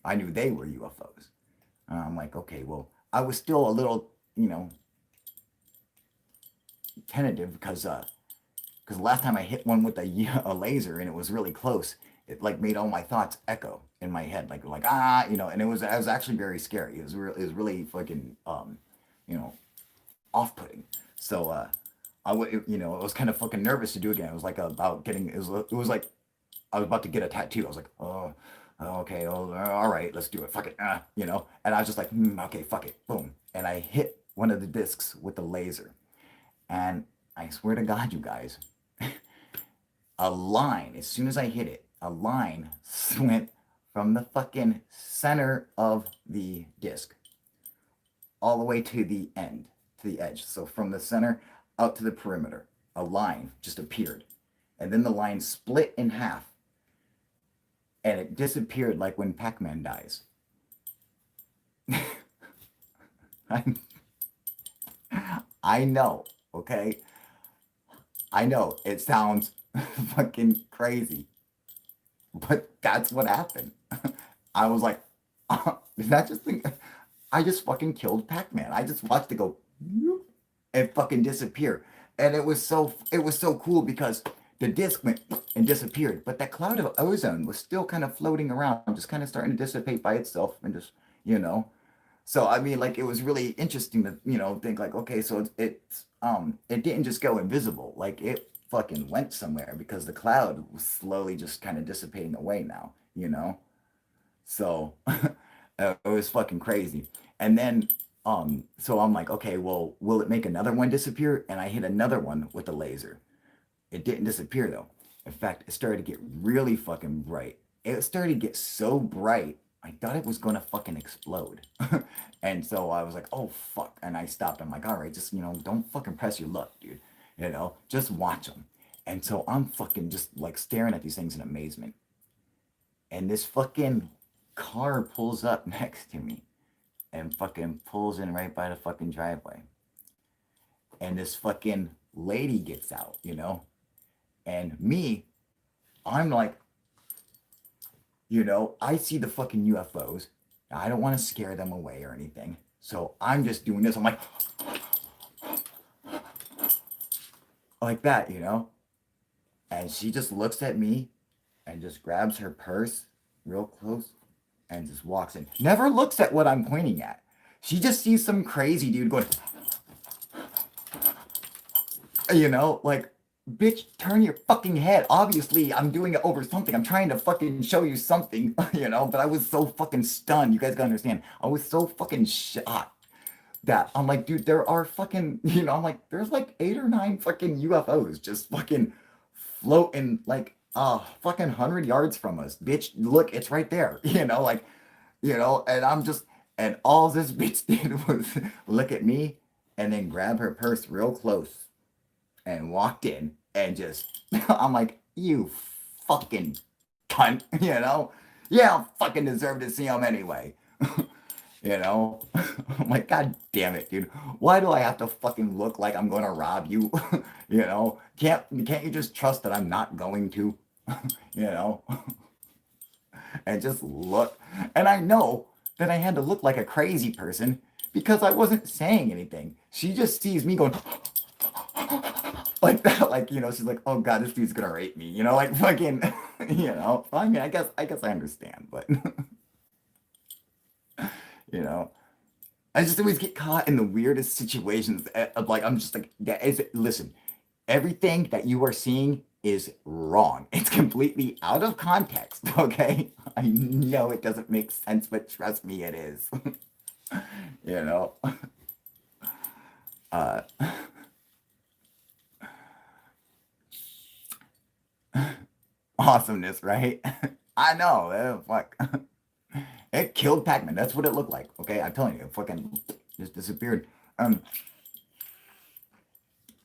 I knew they were UFOs. I'm like, okay, well, I was still a little, tentative because last time I hit one with a laser and it was really close, it like made all my thoughts echo in my head, and it was actually very scary. It was really fucking you know, off-putting. So I was kind of fucking nervous to do it again. It was like about getting it was like I was about to get a tattoo. I was like, oh, okay, oh, all right, let's do it. Fuck it, And I was just like, okay, fuck it, boom. And I hit one of the discs with the laser, and I swear to God, you guys, a line. As soon as I hit it, a line went from the fucking center of the disc all the way to the end, to the edge. So from the center out to the perimeter, a line just appeared. And then the line split in half and it disappeared like when Pac-Man dies. I know, okay? I know it sounds fucking crazy, but that's what happened. I was like, is that just think I just fucking killed Pac-Man. I just watched it go and fucking disappear. And it was so cool because the disc went and disappeared, but that cloud of ozone was still kind of floating around, just kind of starting to dissipate by itself and just, you know. So I mean, like it was really interesting to, think like, okay, so it didn't just go invisible, like it fucking went somewhere because the cloud was slowly just kind of dissipating away now. So it was fucking crazy. And then so I'm like, okay, well, will it make another one disappear? And I hit another one with a laser. It didn't disappear though. In fact, it started to get really fucking bright. It started to get so bright, I thought it was gonna fucking explode. And so I was like, oh fuck. And I stopped. I'm like, all right, just, don't fucking press your luck, dude. Just watch them. And so I'm fucking just like staring at these things in amazement. And this fucking car pulls up next to me and fucking pulls in right by the fucking driveway. And this fucking lady gets out. And me, I'm like, I see the fucking UFOs. I don't want to scare them away or anything. So I'm just doing this. I'm like that. And she just looks at me and just grabs her purse real close and just walks in. Never looks at what I'm pointing at. She just sees some crazy dude going, like, bitch, turn your fucking head. Obviously, I'm doing it over something. I'm trying to fucking show you something, but I was so fucking stunned. You guys gotta understand. I was so fucking shocked that I'm like, dude, there are fucking, I'm like, there's like 8 or 9 fucking UFOs just fucking floating like fucking 100 yards from us. Bitch, look, it's right there. And I'm just, and all this bitch did was look at me and then grab her purse real close and walked in and just, I'm like, you fucking cunt, Yeah, I'll fucking deserve to see him anyway. I'm like, God damn it, dude. Why do I have to fucking look like I'm gonna rob you? Can't you just trust that I'm not going to? you know? And just look. And I know that I had to look like a crazy person because I wasn't saying anything. She just sees me going, like that, like, she's like, oh God, this dude's gonna rape me, like fucking, I mean, I guess I understand, but you know, I just always get caught in the weirdest situations of like, I'm just like, listen, everything that you are seeing is wrong. It's completely out of context, okay? I know it doesn't make sense, but trust me, it is. you know? Uh, awesomeness, right? I know. Fuck. It killed Pac-Man. That's what it looked like. Okay, I'm telling you, it fucking just disappeared. Um,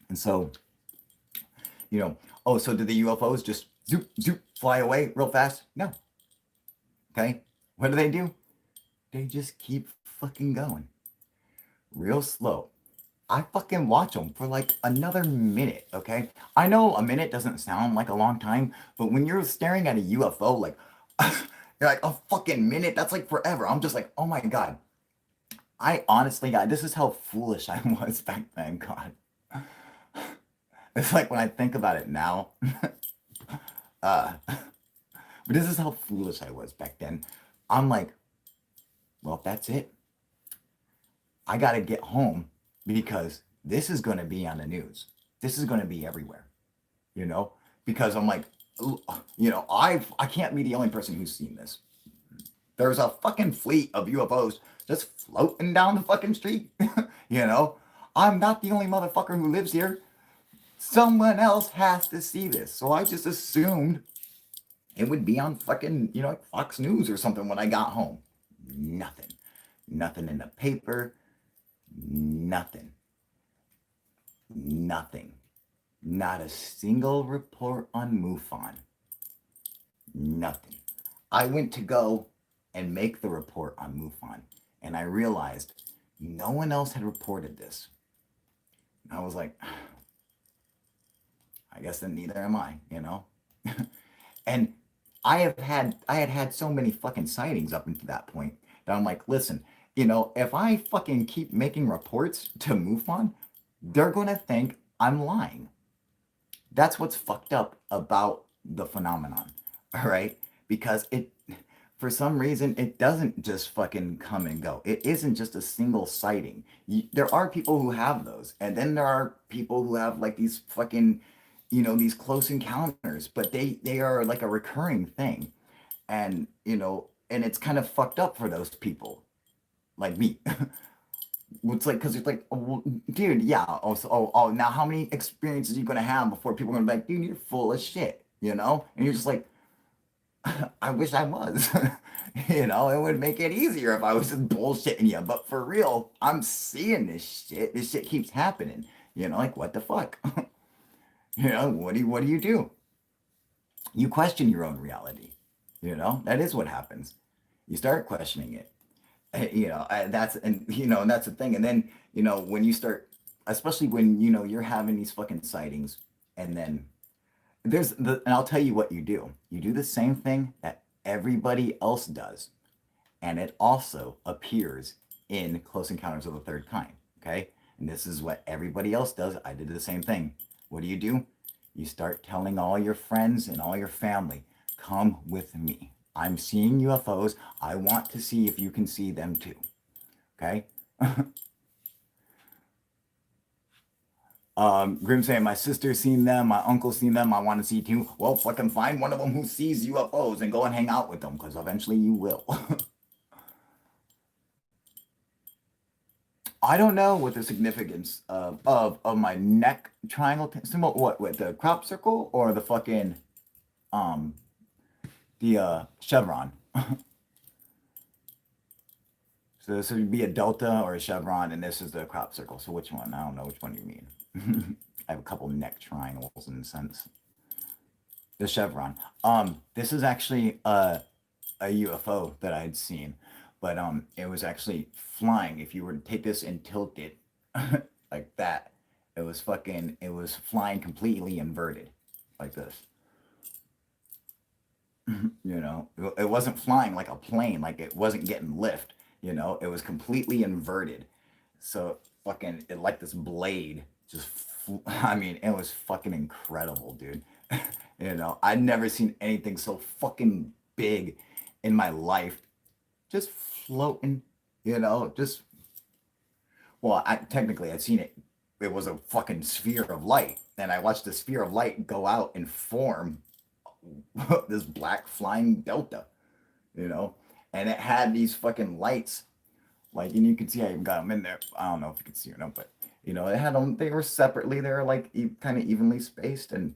and so, you know, oh, so did the UFOs just zoop zoop fly away real fast? No. Okay. What do? They just keep fucking going. Real slow. I fucking watch them for like another minute, okay? I know a minute doesn't sound like a long time, but when you're staring at a UFO, like, you're like, a fucking minute, that's like forever. I'm just like, oh my God. I honestly, God, this is how foolish I was back then, God. It's like when I think about it now, uh, but this is how foolish I was back then. I'm like, well, if that's it, I gotta get home because this is gonna be on the news. This is gonna be everywhere, you know? Because I'm like, I can't be the only person who's seen this. There's a fucking fleet of UFOs just floating down the fucking street. you know? I'm not the only motherfucker who lives here. Someone else has to see this. So I just assumed it would be on fucking, like Fox News or something when I got home. Nothing. Nothing in the paper. Nothing. Nothing. Not a single report on MUFON. Nothing. I went to go and make the report on MUFON, and I realized no one else had reported this. And I was like, I guess then neither am I. And I had so many fucking sightings up until that point that I'm like, listen, if I fucking keep making reports to MUFON, they're gonna think I'm lying. That's what's fucked up about the phenomenon, all right? Because for some reason, it doesn't just fucking come and go. It isn't just a single sighting. There are people who have those, and then there are people who have like these fucking, these close encounters, but they are like a recurring thing, and and it's kind of fucked up for those people, like me. It's like because it's like, oh, well, dude, yeah. Oh, now how many experiences are you gonna have before people are gonna be like, dude, you're full of shit, And you're just like, I wish I was. It would make it easier if I was just bullshitting you. But for real, I'm seeing this shit. This shit keeps happening. Like what the fuck? What do you do? You question your own reality. That is what happens. You start questioning it. And that's the thing. And then when you start, especially when you're having these fucking sightings, and then and I'll tell you what you do. You do the same thing that everybody else does, and it also appears in Close Encounters of the Third Kind. Okay, and this is what everybody else does. I did the same thing. What do? You start telling all your friends and all your family, come with me. I'm seeing UFOs. I want to see if you can see them too. Okay. Grim saying, my sister's seen them, my uncle's seen them, I want to see too. Well, fucking find one of them who sees UFOs and go and hang out with them, because eventually you will. I don't know what the significance of my neck triangle symbol, what, with the crop circle or the fucking, um, the chevron. So this would be a delta or a chevron, and this is the crop circle. So which one? I don't know which one you mean. I have a couple neck triangles in a sense. The chevron. This is actually a UFO that I'd seen, but it was actually flying. If you were to take this and tilt it like that, it was flying completely inverted, like this. It wasn't flying like a plane, like it wasn't getting lift. It was completely inverted. So fucking it like this blade just I mean, it was fucking incredible, dude. I'd never seen anything so fucking big in my life, just floating, just well, technically I'd seen it. It was a fucking sphere of light, and I watched the sphere of light go out and form this black flying delta, you know, and it had these fucking lights, like, and you can see I even got them in there. I don't know if you can see or not, but it had them. They were separately. They were like kind of evenly spaced, and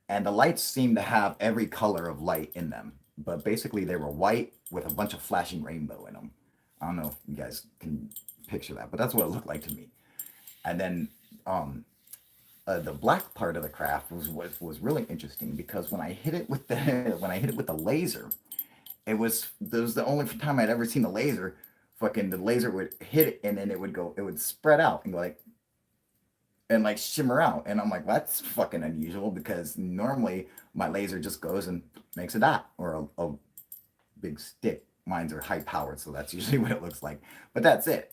the lights seemed to have every color of light in them, but basically they were white with a bunch of flashing rainbow in them. I don't know if you guys can picture that, but that's what it looked like to me. And then the black part of the craft was really interesting because when I hit it with the when I hit it with the laser, that was the only time I'd ever seen a laser. Fucking the laser would hit it and then it would spread out and go like and like shimmer out. And I'm like, that's fucking unusual because normally my laser just goes and makes a dot or a big stick. Mines are high powered, so that's usually what it looks like. But that's it.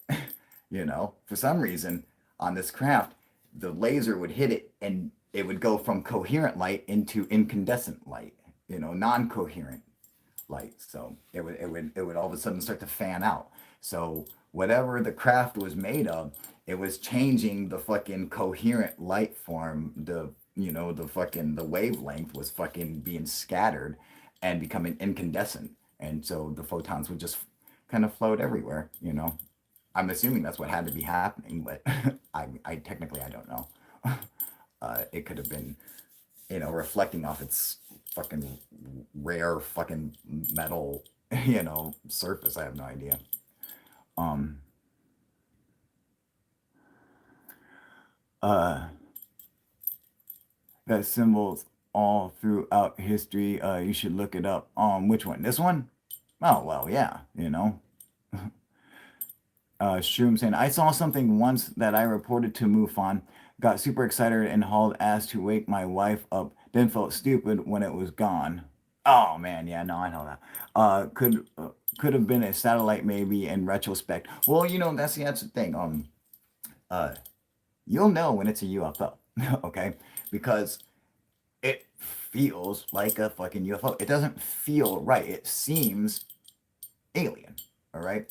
For some reason on this craft, the laser would hit it and it would go from coherent light into incandescent light, non-coherent light. So it would all of a sudden start to fan out. So whatever the craft was made of, it was changing the fucking coherent light form. The wavelength was fucking being scattered and becoming incandescent. And so the photons would just kind of float everywhere. I'm assuming that's what had to be happening, but I technically I don't know. It could have been, reflecting off its fucking rare fucking metal, surface. I have no idea. Um, uh, that symbols all throughout history. You should look it up. Which one? This one? Oh well, yeah. Shroom saying, I saw something once that I reported to MUFON, got super excited and hauled ass to wake my wife up, then felt stupid when it was gone. Oh man, yeah, no, I know that. Could have been a satellite maybe in retrospect. Well, that's the thing. Uh, you'll know when it's a UFO, okay? Because it feels like a fucking UFO. It doesn't feel right. It seems alien, all right?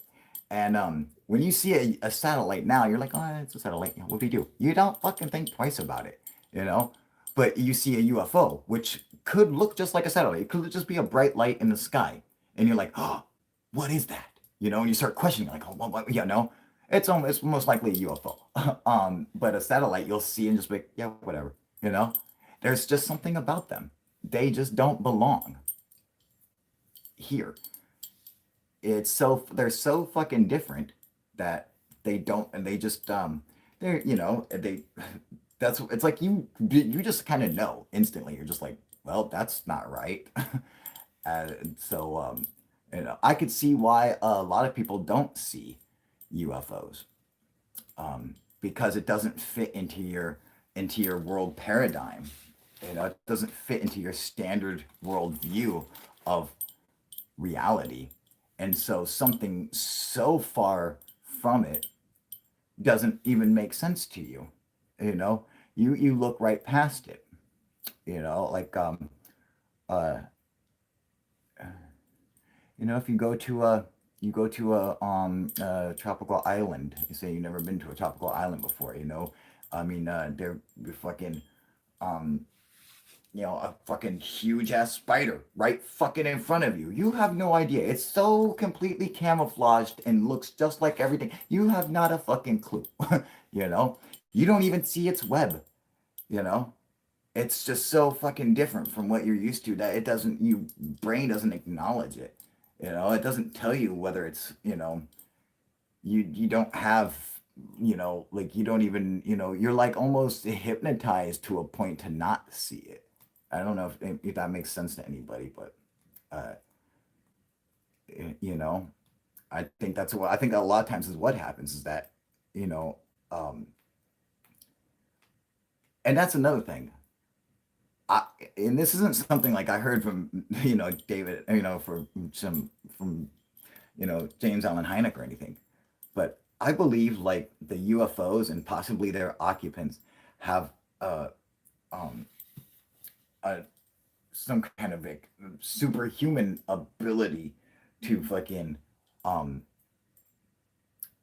And when you see a satellite now, you're like, oh, it's a satellite. What do you do? You don't fucking think twice about it, you know? But you see a UFO, which could look just like a satellite. It could just be a bright light in the sky. And you're like, oh, what is that? And you start questioning, like, oh, what? Yeah, no, it's most likely a UFO. But a satellite, you'll see and just be like, yeah, whatever, you know? There's just something about them. They just don't belong here. They're so fucking different that they don't, and they just they're they that's it's like you just kind of know instantly. You're just like, well, that's not right. So I could see why a lot of people don't see UFOs, because it doesn't fit into your world paradigm. It doesn't fit into your standard world view of reality. And so something so far from it doesn't even make sense to you. You know, you look right past it. Like uh if you go to a tropical island, you say you've never been to a tropical island before, I mean, they're fucking um a fucking huge ass spider right fucking in front of you. You have no idea. It's so completely camouflaged and looks just like everything. You have not a fucking clue. you know? You don't even see its web, you know? It's just so fucking different from what you're used to that your brain doesn't acknowledge it. It doesn't tell you whether it's, you don't have, like you don't even, you're like almost hypnotized to a point to not see it. I don't know if that makes sense to anybody, but uh, you know, I think a lot of times is what happens is that, you know, um, and that's another thing. I, and this isn't something like I heard from, David, from, James Allen Hynek or anything, but I believe like the UFOs and possibly their occupants have uh, um, uh, some kind of like superhuman ability to fucking um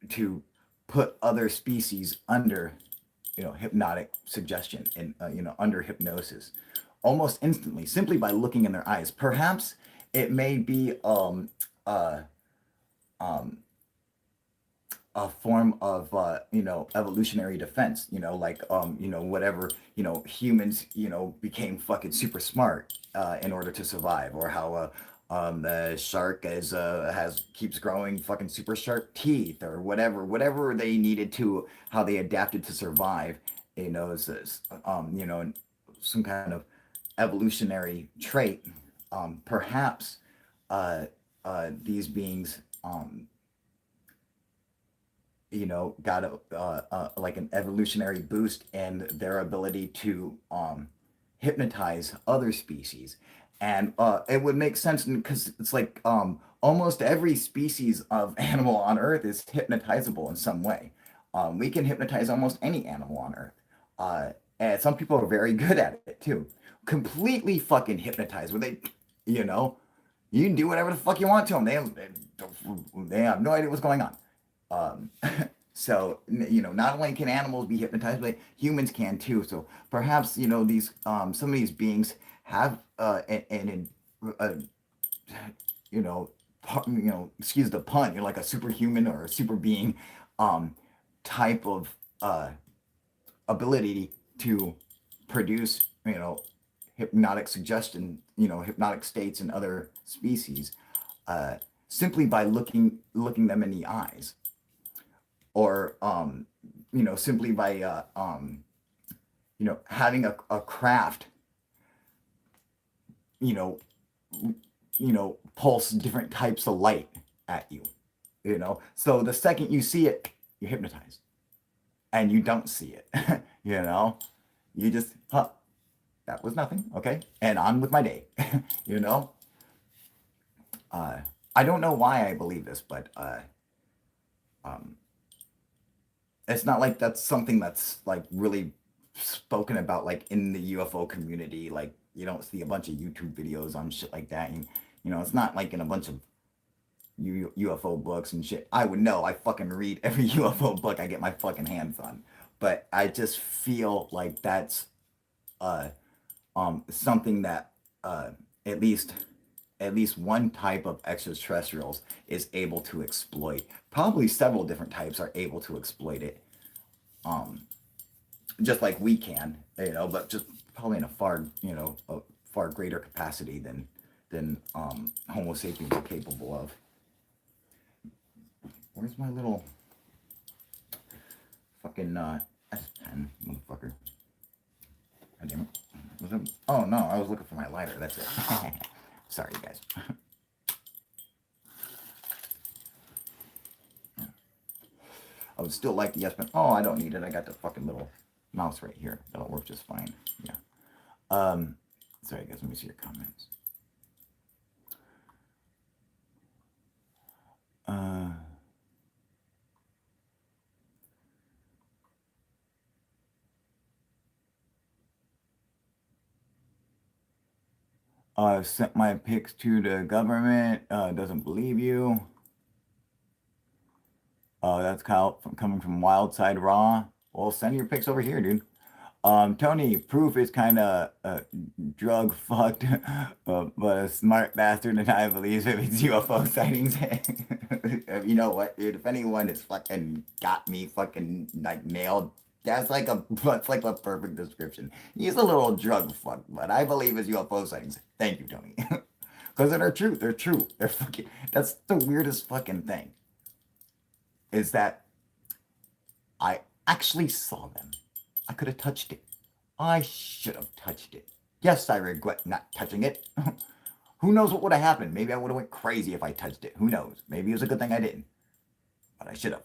to put other species under, hypnotic suggestion and, under hypnosis almost instantly, simply by looking in their eyes. Perhaps it may be uh um a form of, evolutionary defense, like, whatever, humans, became fucking super smart in order to survive, or how the shark has keeps growing fucking super sharp teeth, or whatever they needed to, how they adapted to survive, some kind of evolutionary trait. Perhaps these beings, got like an evolutionary boost in their ability to hypnotize other species. And it would make sense because it's like, almost every species of animal on Earth is hypnotizable in some way. We can hypnotize almost any animal on Earth. Uh, and some people are very good at it too. Completely fucking hypnotized, where you know, you can do whatever the fuck you want to them. They have no idea what's going on. Um, so, not only can animals be hypnotized, but humans can too. So perhaps, these, some of these beings have, uh, you know, excuse the pun, you're like a superhuman or a super being, um, type of, ability to produce, hypnotic suggestion, hypnotic states in other species, uh, simply by looking them in the eyes, or, simply by, having a craft, you know, pulse different types of light at you, So the second you see it, you're hypnotized, and you don't see it, you know. You just, huh, that was nothing, okay, and on with my day, you know. Uh, I don't know why I believe this, but um, it's not like that's something that's like really spoken about like in the UFO community. Like you don't see a bunch of YouTube videos on shit like that, and it's not like in a bunch of UFO books and shit. I would know. I fucking read every UFO book I get my fucking hands on, but I just feel like that's uh something that uh at least at least one type of extraterrestrials is able to exploit. Probably several different types are able to exploit it. Um, just like we can, but just probably in a far greater capacity than Homo sapiens are capable of. Where's my little fucking S pen, motherfucker? God damn it. Oh no, I was looking for my lighter. That's it. Sorry, guys. I would still like the S pen. Oh, I don't need it. I got the fucking little mouse right here. That'll work just fine. Yeah. Sorry, guys. Let me see your comments. Sent my pics to the government. Doesn't believe you. That's Kyle coming from Wildside Raw. Well, send your pics over here, dude. Tony, proof is kind of drug fucked, but a smart bastard, and I believe if it's UFO sightings. You know what, dude? If anyone has fucking got me fucking like nailed, that's like a perfect description. He's a little drug fucked, but I believe it's UFO sightings. Thank you, Tony. Because they're true. They're true. They're fucking. That's the weirdest fucking thing. Is that I actually saw them. I could have touched it. I should have touched it. Yes, I regret not touching it. Who knows what would have happened? Maybe I would have went crazy if I touched it. Who knows? Maybe it was a good thing I didn't. But I should have.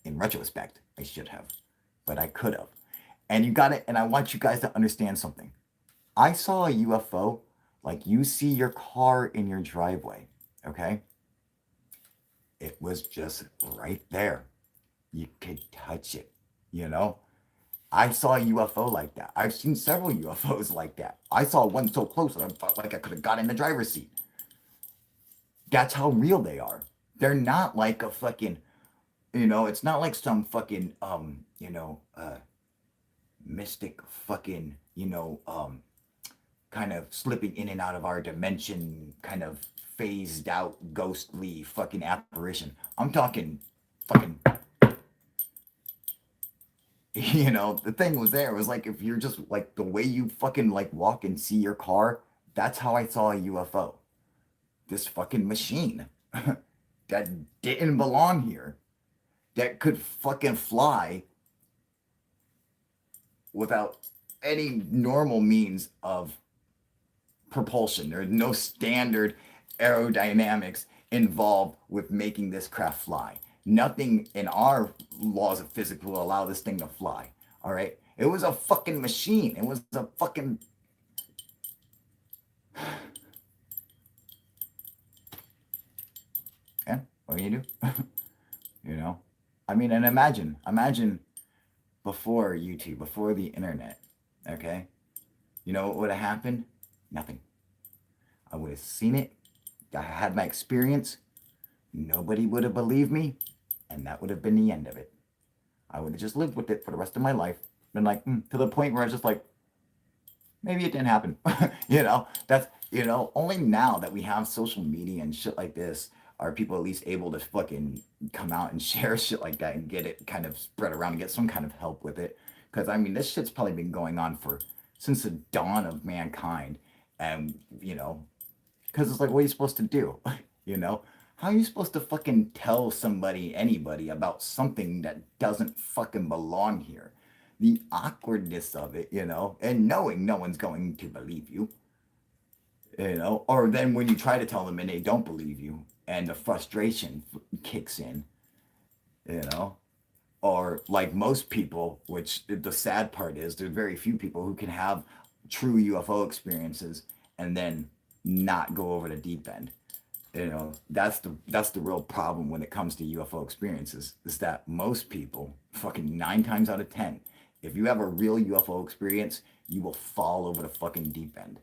In retrospect, I should have. But I could have. And you got it. And I want you guys to understand something. I saw a UFO like you see your car in your driveway. Okay? It was just right there. You could touch it, you know? I saw a UFO like that. I've seen several UFOs like that. I saw one so close that I felt like I could have got in the driver's seat. That's how real they are. They're not like a fucking, it's not like some fucking, mystic fucking, kind of slipping in and out of our dimension, kind of phased out, ghostly fucking apparition. I'm talking fucking, the thing was there. It was like if you're just like the way you fucking like walk and see your car, that's how I saw a UFO. This fucking machine that didn't belong here, that could fucking fly without any normal means of propulsion. There's no standard aerodynamics involved with making this craft fly. Nothing in our laws of physics will allow this thing to fly. All right. It was a fucking machine. It was a fucking. Yeah. What do you do? you know? I mean, and imagine before YouTube, before the internet, okay? You know what would have happened? Nothing. I would have seen it. I had my experience. Nobody would have believed me, and that would have been the end of it. I would have just lived with it for the rest of my life. Been like, to the point where I was just like, maybe it didn't happen. That's, only now that we have social media and shit like this are people at least able to fucking come out and share shit like that and get it kind of spread around and get some kind of help with it. Because, I mean, this shit's probably been going on for since the dawn of mankind. And, because it's like, what are you supposed to do? you know? How are you supposed to fucking tell somebody, anybody, about something that doesn't fucking belong here? The awkwardness of it, and knowing no one's going to believe you, or then when you try to tell them and they don't believe you, and the frustration kicks in, you know, or like most people, which the sad part is, there's very few people who can have true UFO experiences and then not go over the deep end. That's the real problem when it comes to UFO experiences, is that most people, fucking 9 times out of 10, if you have a real UFO experience, you will fall over the fucking deep end.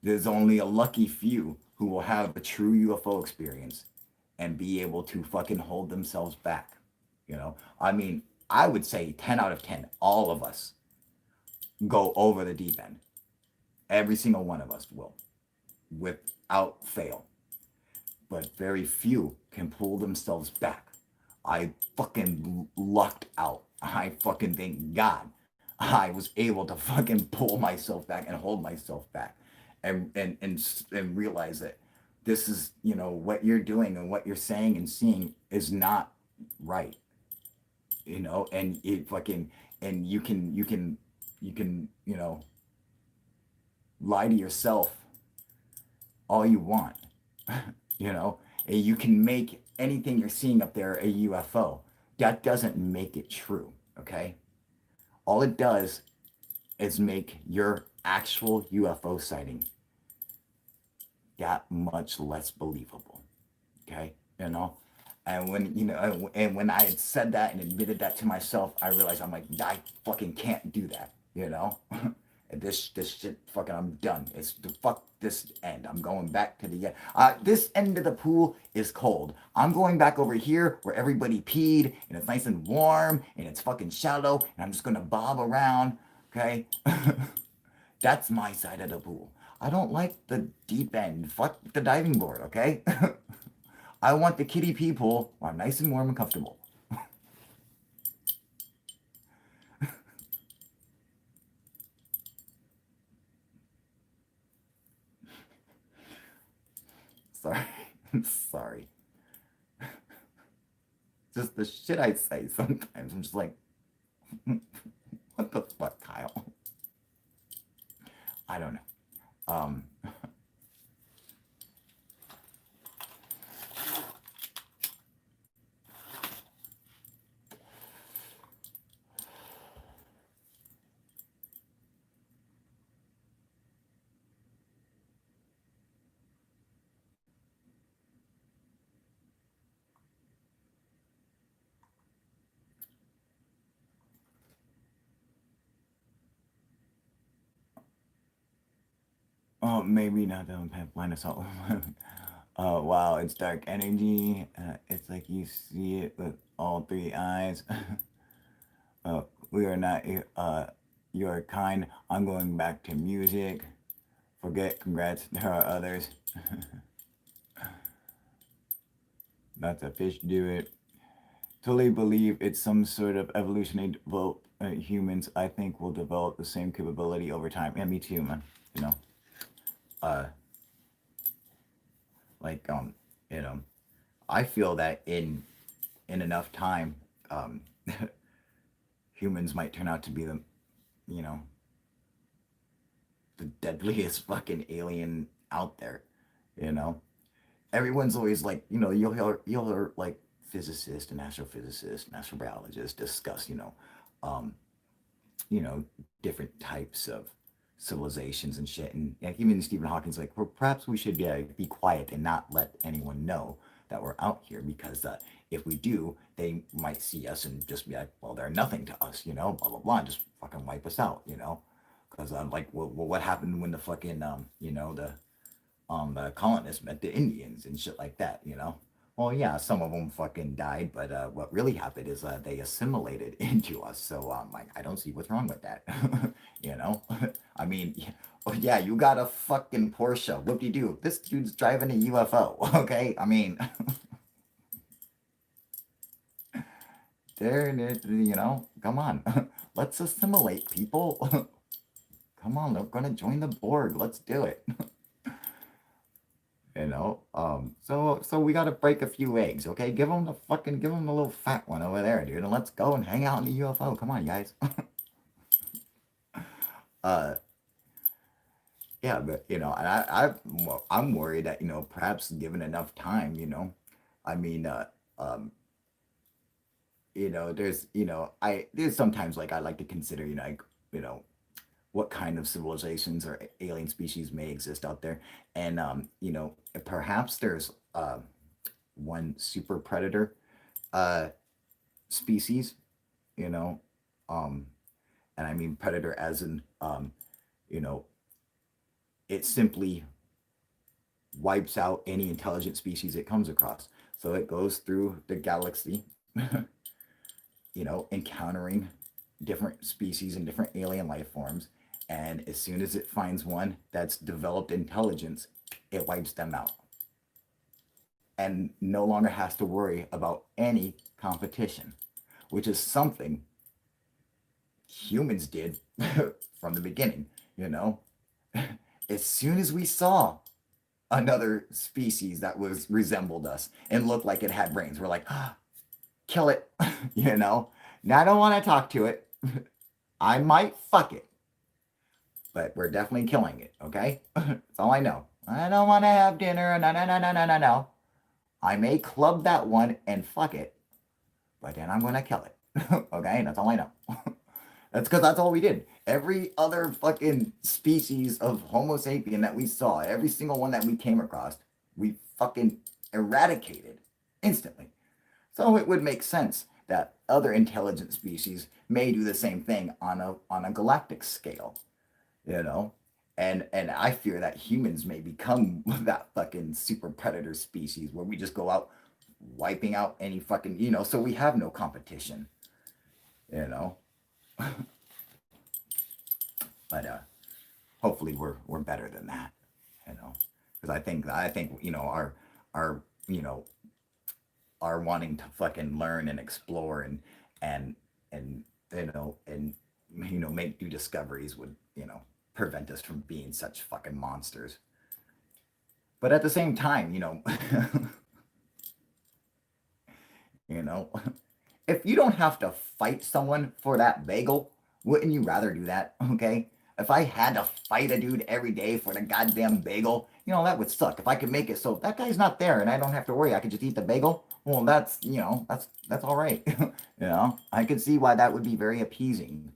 There's only a lucky few who will have a true UFO experience and be able to fucking hold themselves back. I mean, I would say 10 out of 10, all of us go over the deep end. Every single one of us will, without fail. But very few can pull themselves back. I fucking lucked out. I fucking thank God I was able to fucking pull myself back and hold myself back, and realize that this is, what you're doing and what you're saying and seeing is not right. And it fucking, and you can lie to yourself all you want. you know, and you can make anything you're seeing up there a UFO. That doesn't make it true, okay? All it does is make your actual UFO sighting that much less believable, okay? And when I had said that and admitted that to myself, I realized I'm like, I fucking can't do that. This shit, fucking, I'm done. It's the fuck this end. I'm going back to the end. This end of the pool is cold. I'm going back over here where everybody peed and it's nice and warm and it's fucking shallow and I'm just gonna bob around. Okay, that's my side of the pool. I don't like the deep end. Fuck the diving board. Okay, I want the kiddie pee pool where I'm nice and warm and comfortable. Sorry, sorry. Just the shit I say sometimes. I'm just like, what the fuck, Kyle? I don't know. Um, Oh, maybe not the blind assault. Wow, it's dark energy. It's like you see it with all three eyes. uh, we are not your kind. I'm going back to music. Forget congrats. There are others. That's a fish do it. Totally believe it's some sort of evolutionary develop humans. I think will develop the same capability over time. Yeah, me too, man. You know, uh, like you know, I feel that in enough time, um, humans might turn out to be the, you know, the deadliest fucking alien out there. You know, everyone's always like, you'll hear like physicists and astrophysicists and astrobiologists discuss, um, different types of civilizations and shit. And even Stephen Hawking's like, well, perhaps we should be quiet and not let anyone know that we're out here because if we do, they might see us and just be like, well, they're nothing to us, blah, blah, blah, just fucking wipe us out. Because I'm like, well, what happened when the fucking, the colonists met the Indians and shit like that. Well, yeah, some of them fucking died, but what really happened is they assimilated into us. So like, I don't see what's wrong with that. you know, I mean, oh yeah, you got a fucking Porsche. What do you do? This dude's driving a UFO. Okay, I mean, come on, let's assimilate people. Come on, they're gonna join the Borg. Let's do it. So we gotta break a few eggs, okay? Give them the little fat one over there, dude, and let's go and hang out in the UFO. Come on, guys. uh, yeah, but and I'm worried that perhaps given enough time, I mean, um, there's sometimes like I like to consider, like, you know, what kind of civilizations or alien species may exist out there, and perhaps there's one super predator uh species, you know, um, and I mean predator as in, you know, it simply wipes out any intelligent species it comes across. So it goes through the galaxy, encountering different species and different alien life forms. And as soon as it finds one that's developed intelligence, it wipes them out and no longer has to worry about any competition, which is something humans did from the beginning, you know. As soon as we saw another species that was resembled us and looked like it had brains, we're like, ah, kill it, you know. Now I don't want to talk to it. I might fuck it, but we're definitely killing it, okay? That's all I know. I don't want to have dinner. No, no, no, no, no, no, no. I may club that one and fuck it, but then I'm gonna kill it. Okay, that's all I know. That's because that's all we did. Every other fucking species of Homo sapien that we saw, every single one that we came across, we fucking eradicated instantly. So it would make sense that other intelligent species may do the same thing on a galactic scale, you know? And I fear that humans may become that fucking super predator species where we just go out wiping out any fucking, so we have no competition, you know? But hopefully we're better than that, you know, because I think our you know our wanting to fucking learn and explore and and and make new discoveries would prevent us from being such fucking monsters. But at the same time, you know, if you don't have to fight someone for that bagel, wouldn't you rather do that? Okay. If I had to fight a dude every day for the goddamn bagel, that would suck. If I could make it so that guy's not there and I don't have to worry, I could just eat the bagel. Well, that's all right. I could see why that would be very appeasing.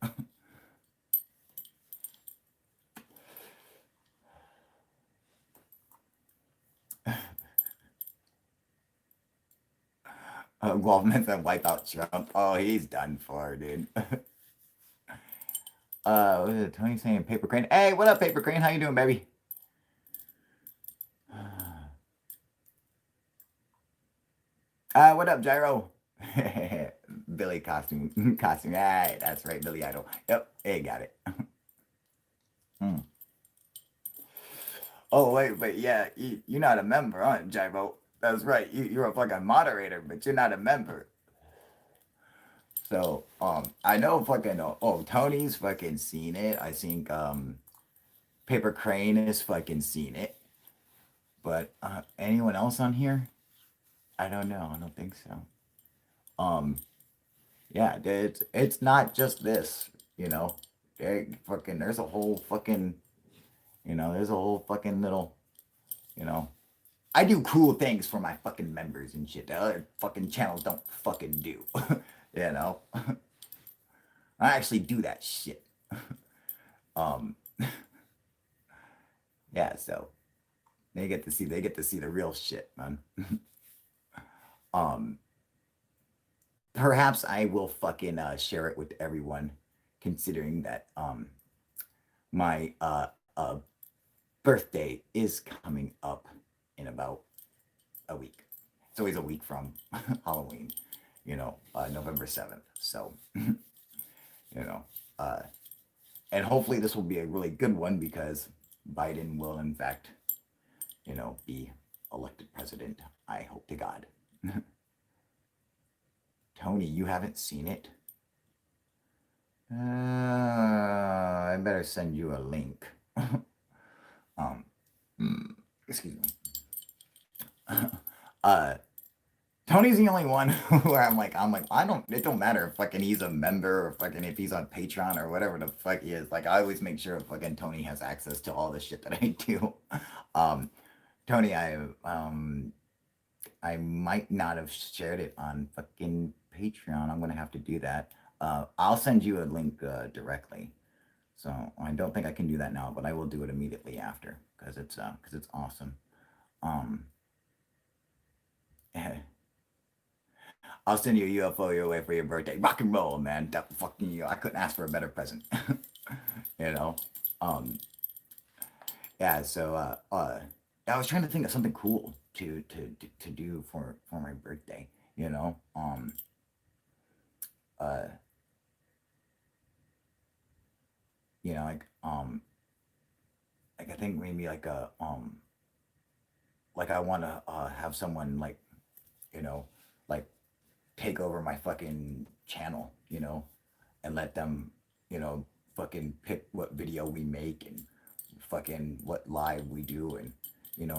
Involvement and wipe out Trump. Oh, he's done for, dude. What is it? Tony saying Paper Crane. Hey, what up, Paper Crane? How you doing, baby? What up, Gyro? Billy costume. Costume. Hey, that's right, Billy Idol. Yep. Hey, got it. Hmm. Oh, wait, but yeah, you're not a member, aren't you, Gyro? That's right. You're a fucking moderator, but you're not a member. So, I know fucking, Tony's fucking seen it. I think, Paper Crane has fucking seen it. But, anyone else on here? I don't know. I don't think so. Um, yeah, it's not just this, you know. There's a whole fucking, there's a whole fucking little, you know. I do cool things for my fucking members and shit that other fucking channels don't fucking do. you know, I actually do that shit. Um, yeah, so they get to see the real shit, man. um, Perhaps I will fucking share it with everyone, considering that my birthday is coming up in about a week. It's always a week from Halloween, November 7th. So, know, uh, and hopefully this will be a really good one because Biden will, in fact, be elected president. I hope to God. Tony, you haven't seen it? I better send you a link. um, excuse me. uh, Tony's the only one where I'm like, it don't matter if fucking he's a member or fucking if he's on Patreon or whatever the fuck he is. Like, I always make sure fucking Tony has access to all the shit that I do. Um, Tony, I might not have shared it on fucking Patreon. I'm gonna have to do that. I'll send you a link directly. So I don't think I can do that now, but I will do it immediately after because it's awesome. Um, I'll send you a UFO your way for your birthday. Rock and roll, man. That fucking you. I couldn't ask for a better present. you know. Um. Yeah. So. I was trying to think of something cool to do for my birthday. You know. Uh. Like I think maybe like I want to have someone you know like take over my fucking channel, and let them, fucking pick what video we make and fucking what live we do and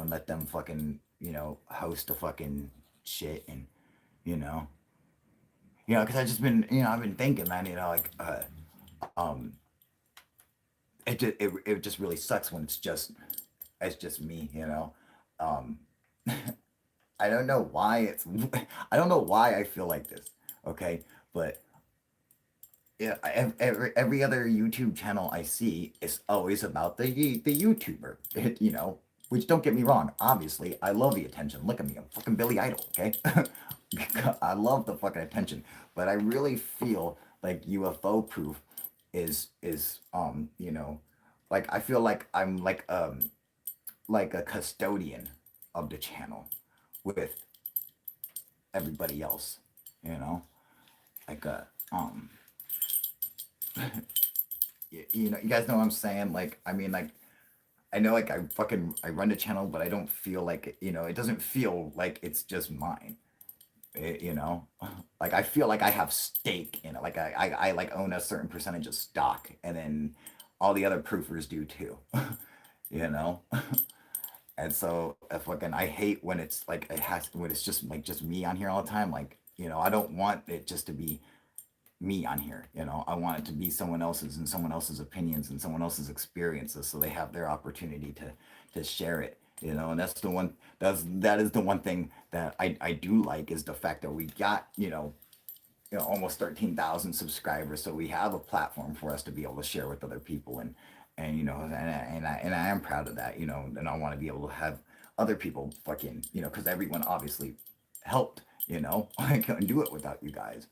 let them fucking, host the fucking shit and, you know, because I just been, I've been thinking, man, um, it just really sucks when it's just me, um, I don't know why I don't know why I feel like this, okay, but yeah, every other YouTube channel I see is always about the YouTuber, Which don't get me wrong, obviously I love the attention. Look at me, I'm fucking Billy Idol, okay? I love the fucking attention, but I really feel like UFO proof is like I feel like I'm like a custodian of the channel with everybody else, you know, like a you guys know what I'm saying? Like, I mean, like, I know, like, I run the channel, but I don't feel like it doesn't feel like it's just mine. You know, like I feel like I have stake in it. Like I like own a certain percentage of stock, and then all the other proofers do too. you know, and so if fucking I hate when it's like when it's just me on here all the time. Like I don't want it just to be me on here. I want it to be someone else's and someone else's opinions and someone else's experiences, so they have their opportunity to share it. And that is the one thing that I do like is the fact that we got almost 13,000 subscribers, so we have a platform for us to be able to share with other people and I am proud of that. And I want to be able to have other people fucking because everyone obviously helped. I couldn't do it without you guys.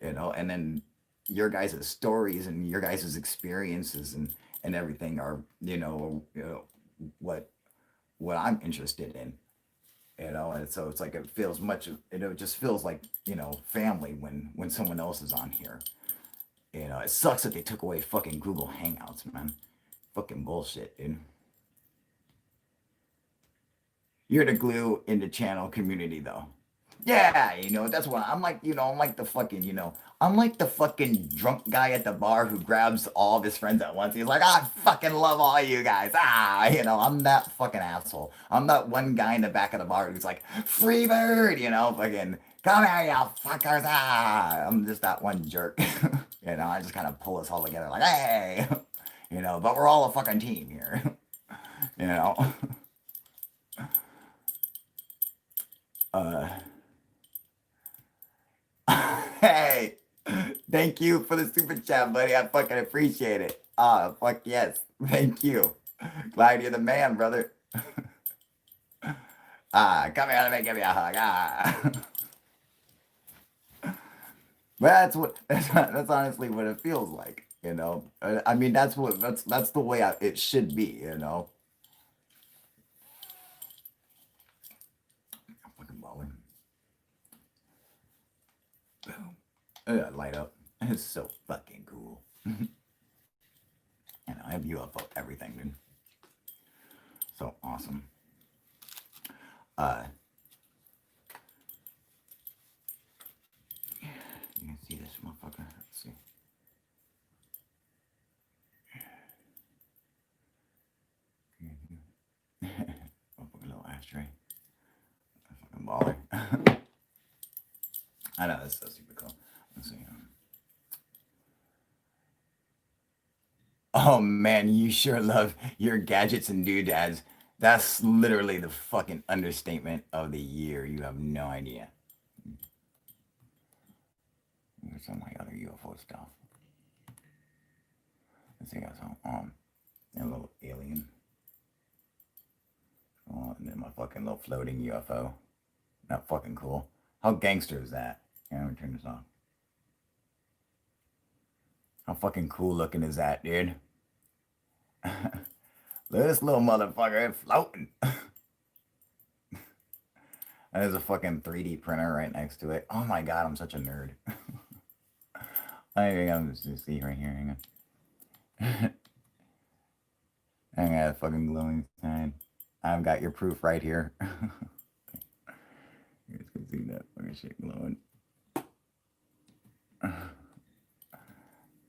And then your guys' stories and your guys' experiences and everything are what I'm interested in. you know, and so it's like it feels much, it just feels like, you know, family when someone else is on here. You know, it sucks that they took away fucking Google Hangouts, man. Fucking bullshit, dude. You're the glue in the channel community, though. Yeah, you know, that's what I'm like, you know, I'm like the fucking, you know, I'm like the fucking drunk guy at the bar who grabs all of his friends at once. He's like, I fucking love all you guys. You know, I'm that fucking asshole. I'm that one guy in the back of the bar who's like, free bird, you know, fucking, come here, you fuckers. I'm just that one jerk. You know, I just kind of pull us all together like, hey, you know, but we're all a fucking team here, you know. Uh, Hey, thank you for the super chat, buddy. I fucking appreciate it. Fuck yes. Thank you. Glad you're the man, brother. Come here, let me give you a hug. That's what that's honestly what it feels like, you know. I mean, that's the way it should be, you know. I'm fucking balling. Boom. Light up. It's so fucking cool. You know, I have UFO everything, dude. So awesome. You can see this motherfucker. Let's see. Motherfucking little ashtray. Fucking baller. I know, that's so super cool. Let's see. Oh man, you sure love your gadgets and doodads. That's literally the fucking understatement of the year. You have no idea. Here's some of my other UFO stuff. Let's see, I got some a little alien. Oh, and then my fucking little floating UFO. Not fucking cool. How gangster is that? Yeah, let me turn this on. How fucking cool looking is that, dude? Look at this little motherfucker floating. There's a fucking 3D printer right next to it. Oh my god, I'm such a nerd. I'm just see right here. Hang on. I got a fucking glowing sign. I've got your proof right here. You guys can see that fucking shit glowing.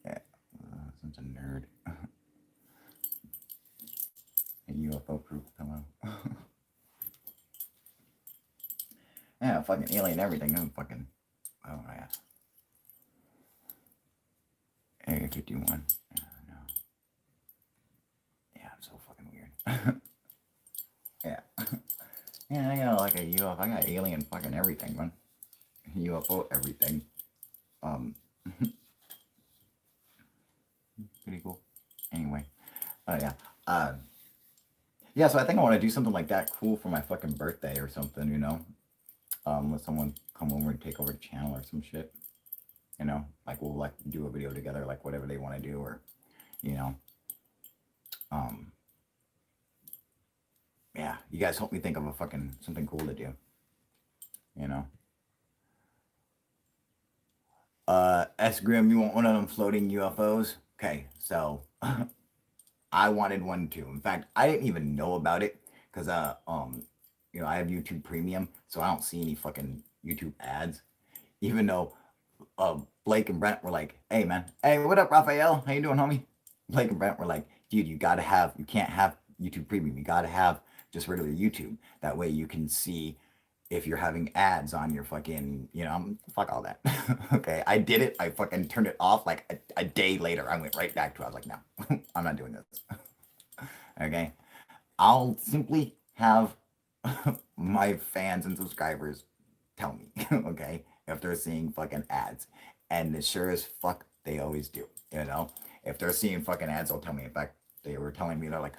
Yeah, such a nerd. A UFO proof pillow. Yeah, fucking alien everything. I'm fucking. Oh yeah. Area 51. No. Yeah, I'm so fucking weird. Yeah. Yeah, I got like a UFO. I got alien fucking everything, man. UFO everything. Pretty cool. Anyway. Oh yeah. Yeah, so I think I want to do something like that cool for my fucking birthday or something, you know? Let someone come over and take over the channel or some shit. You know, like we'll like do a video together, like whatever they want to do, or you know. Yeah, you guys help me think of a fucking something cool to do. You know. S Grim, you want one of them floating UFOs? Okay, so I wanted one too. In fact, I didn't even know about it because you know, I have YouTube Premium, so I don't see any fucking YouTube ads. Even though Blake and Brent were like, "Hey man, hey, what up, Raphael? How you doing, homie?" Blake and Brent were like, "Dude, you can't have YouTube Premium. You gotta have just regular YouTube. That way you can see if you're having ads on your fucking, you know, fuck all that." Okay, I did it. I fucking turned it off like a day later. I went right back to it. I was like, no, I'm not doing this. Okay, I'll simply have my fans and subscribers tell me, okay, if they're seeing fucking ads. And as sure as fuck, they always do, you know? If they're seeing fucking ads, they'll tell me. In fact, they were telling me, they're like,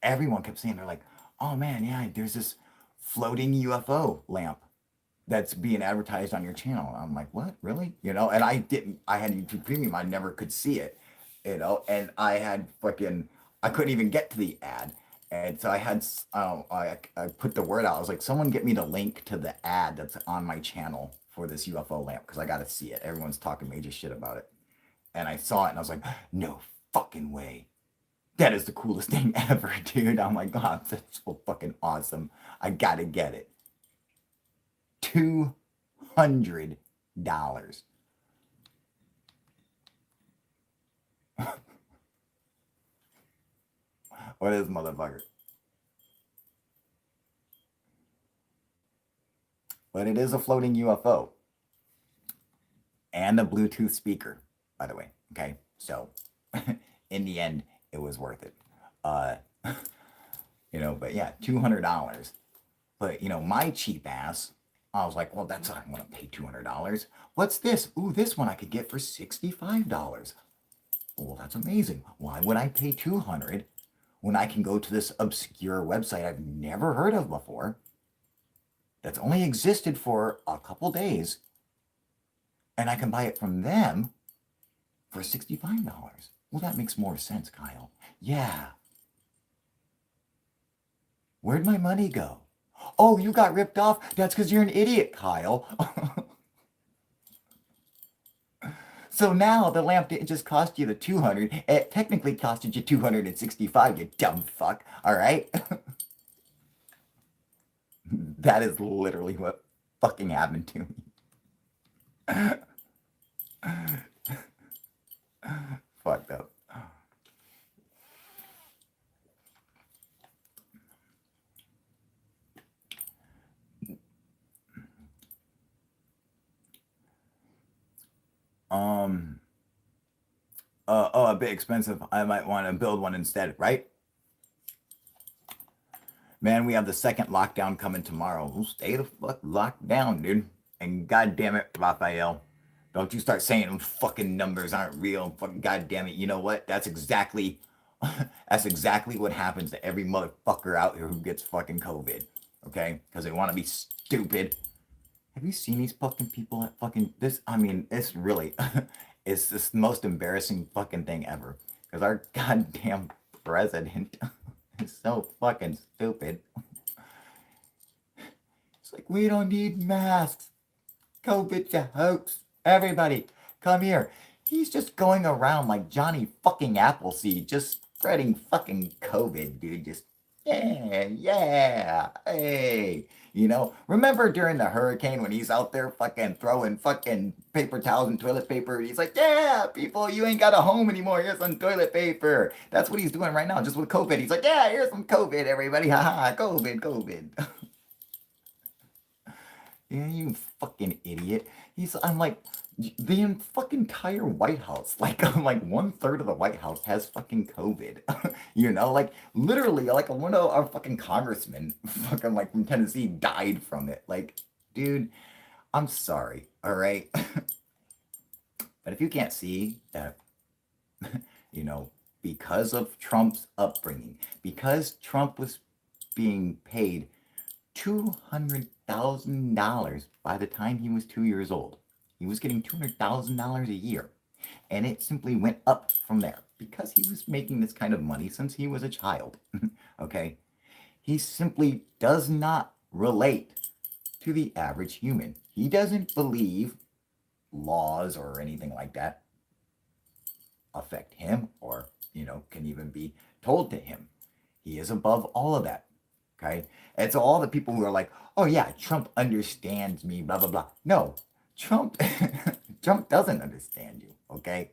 everyone kept saying, they're like, oh man, yeah, there's this floating UFO lamp that's being advertised on your channel. I'm like, what, really? You know, and I had YouTube Premium, I never could see it, you know, and I couldn't even get to the ad. And so I had, I put the word out. I was like, someone get me the link to the ad that's on my channel for this UFO lamp because I got to see it. Everyone's talking major shit about it. And I saw it and I was like, no fucking way. That is the coolest thing ever, dude. I'm like, God, that's so fucking awesome. I got to get it. $200. What is motherfucker? But it is a floating UFO and a Bluetooth speaker, by the way. Okay, so in the end, it was worth it. Uh, but yeah, $200. But my cheap ass, I was like, well, that's not going to pay $200. What's this? Ooh, this one I could get for $65. Well, that's amazing. Why would I pay 200 when I can go to this obscure website I've never heard of before that's only existed for a couple days and I can buy it from them for $65? Well, that makes more sense, Kyle. Yeah. Where'd my money go? Oh, you got ripped off? That's because you're an idiot, Kyle. So now the lamp didn't just cost you the 200. It technically costed you 265, you dumb fuck. All right? That is literally what fucking happened to me. Fucked up. A bit expensive. I might want to build one instead, right? Man, we have the second lockdown coming tomorrow. We'll stay the fuck locked down, dude. And goddamn it, Raphael, don't you start saying them fucking numbers aren't real. Fucking goddamn it. You know what? That's exactly what happens to every motherfucker out here who gets fucking COVID. Okay? Because they want to be stupid. Have you seen these fucking people at fucking this? I mean, it's really, it's the most embarrassing fucking thing ever. Because our goddamn president is so fucking stupid. It's like, we don't need masks. COVID's a hoax. Everybody, come here. He's just going around like Johnny fucking Appleseed, just spreading fucking COVID, dude. Just, yeah, hey. Remember during the hurricane when he's out there fucking throwing fucking paper towels and toilet paper? He's like, yeah, people, you ain't got a home anymore. Here's some toilet paper. That's what he's doing right now, just with COVID. He's like, yeah, here's some COVID, everybody. Haha, COVID. Yeah, you fucking idiot. I'm like, the fucking entire White House, like, I'm like 1/3 of the White House has fucking COVID. Like literally, like one of our fucking congressmen, fucking like from Tennessee, died from it. Like, dude, I'm sorry, all right? But if you can't see that, because of Trump's upbringing, because Trump was being paid $200,000 by the time he was 2 years old. He was getting $200,000 a year. And it simply went up from there because he was making this kind of money since he was a child. Okay? He simply does not relate to the average human. He doesn't believe laws or anything like that affect him or, can even be told to him. He is above all of that. Okay? It's all the people who are like, oh yeah, Trump understands me, blah, blah, blah. No, Trump doesn't understand you, okay?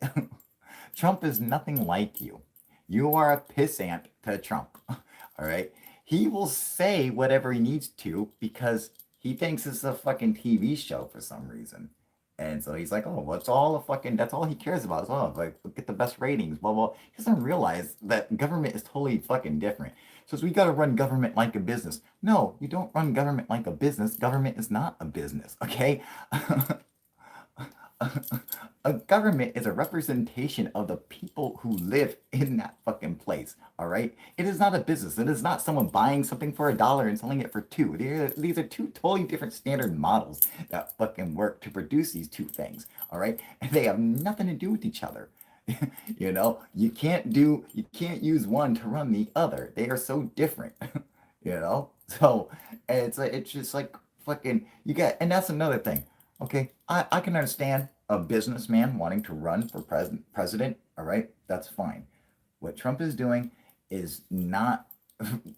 Trump is nothing like you. You are a pissant to Trump, all right? He will say whatever he needs to because he thinks it's a fucking TV show for some reason. And so he's like, oh, that's all he cares about. Oh, like, get the best ratings, blah, blah. He doesn't realize that government is totally fucking different. So we got to run government like a business. No, you don't run government like a business. Government is not a business, okay? A government is a representation of the people who live in that fucking place, all right? It is not a business. It is not someone buying something for $1 and selling it for $2. These are two totally different standard models that fucking work to produce these two things, all right? And they have nothing to do with each other. You can't use one to run the other. They are so different. you know? So it's just like fucking you get and that's another thing. Okay. I can understand a businessman wanting to run for president, all right? That's fine. What Trump is doing is not,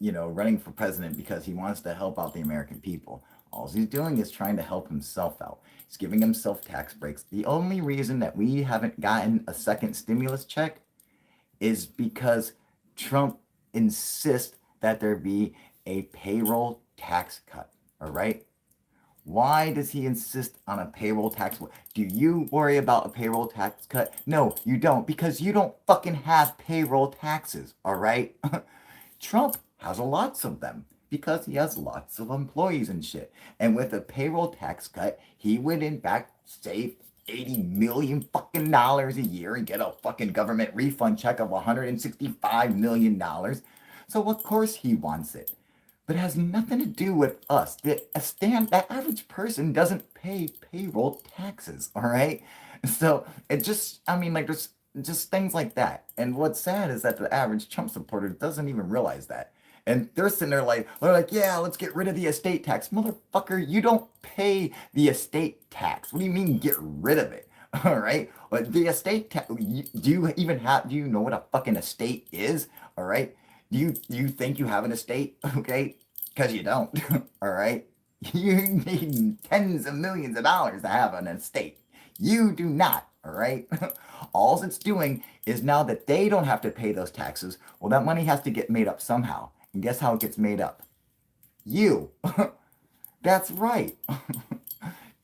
running for president because he wants to help out the American people. All he's doing is trying to help himself out. He's giving himself tax breaks. The only reason that we haven't gotten a second stimulus check is because Trump insists that there be a payroll tax cut. All right. Why does he insist on a payroll tax? Do you worry about a payroll tax cut? No, you don't, because you don't fucking have payroll taxes, all right? Trump has lots of them because he has lots of employees and shit. And with a payroll tax cut, he would in fact save 80 million fucking dollars a year and get a fucking government refund check of 165 million dollars. So of course he wants it. But it has nothing to do with us. The average person doesn't pay payroll taxes, all right? So it just, I mean, like, there's just things like that. And what's sad is that the average Trump supporter doesn't even realize that. And they're sitting there like, they're like, yeah, let's get rid of the estate tax. Motherfucker, you don't pay the estate tax. What do you mean get rid of it? All right. But the estate tax, do you know what a fucking estate is? All right. Do you think you have an estate? Okay. Because you don't. All right. You need tens of millions of dollars to have an estate. You do not. All right. All it's doing is now that they don't have to pay those taxes, well, that money has to get made up somehow. And guess how it gets made up? You. That's right.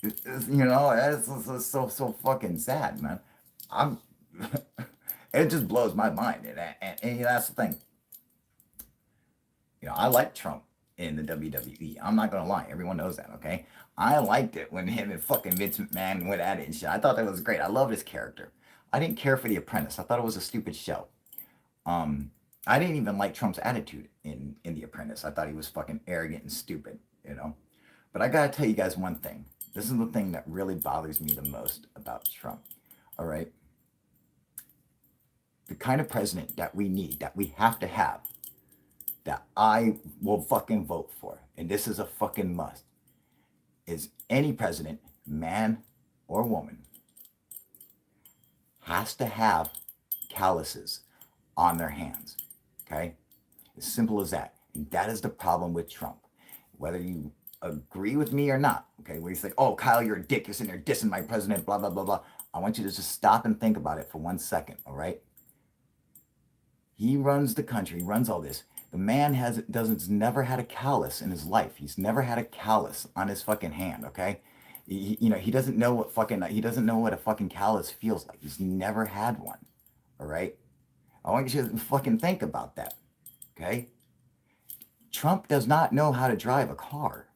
That's so fucking sad, man. I'm. It just blows my mind, and that's the thing. I like Trump in the WWE. I'm not gonna lie, everyone knows that, okay? I liked it when him and fucking Vince McMahon went at it and shit. I thought that was great. I loved his character. I didn't care for The Apprentice. I thought it was a stupid show. I didn't even like Trump's attitude in The Apprentice. I thought he was fucking arrogant and stupid. But I gotta tell you guys one thing. This is the thing that really bothers me the most about Trump. All right. The kind of president that we need, that we have to have, that I will fucking vote for, and this is a fucking must, is any president, man or woman, has to have calluses on their hands. Okay? As simple as that. And that is the problem with Trump. Whether you agree with me or not, okay, where you say, oh, Kyle, you're a dick, you're sitting there dissing my president, blah, blah, blah, blah. I want you to just stop and think about it for 1 second, all right? He runs the country, runs all this. The man doesn't never had a callus in his life. He's never had a callus on his fucking hand, okay? He doesn't know what a fucking callus feels like. He's never had one, all right? I want you to fucking think about that, okay? Trump does not know how to drive a car,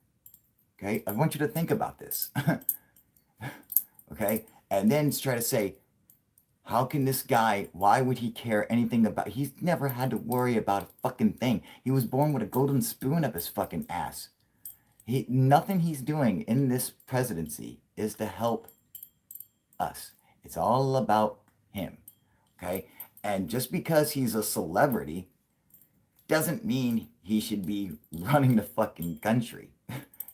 okay? I want you to think about this, okay? And then try to say, how can this guy, why would he care anything about, he's never had to worry about a fucking thing. He was born with a golden spoon up his fucking ass. Nothing he's doing in this presidency is to help us. It's all about him, okay? And just because he's a celebrity doesn't mean he should be running the fucking country,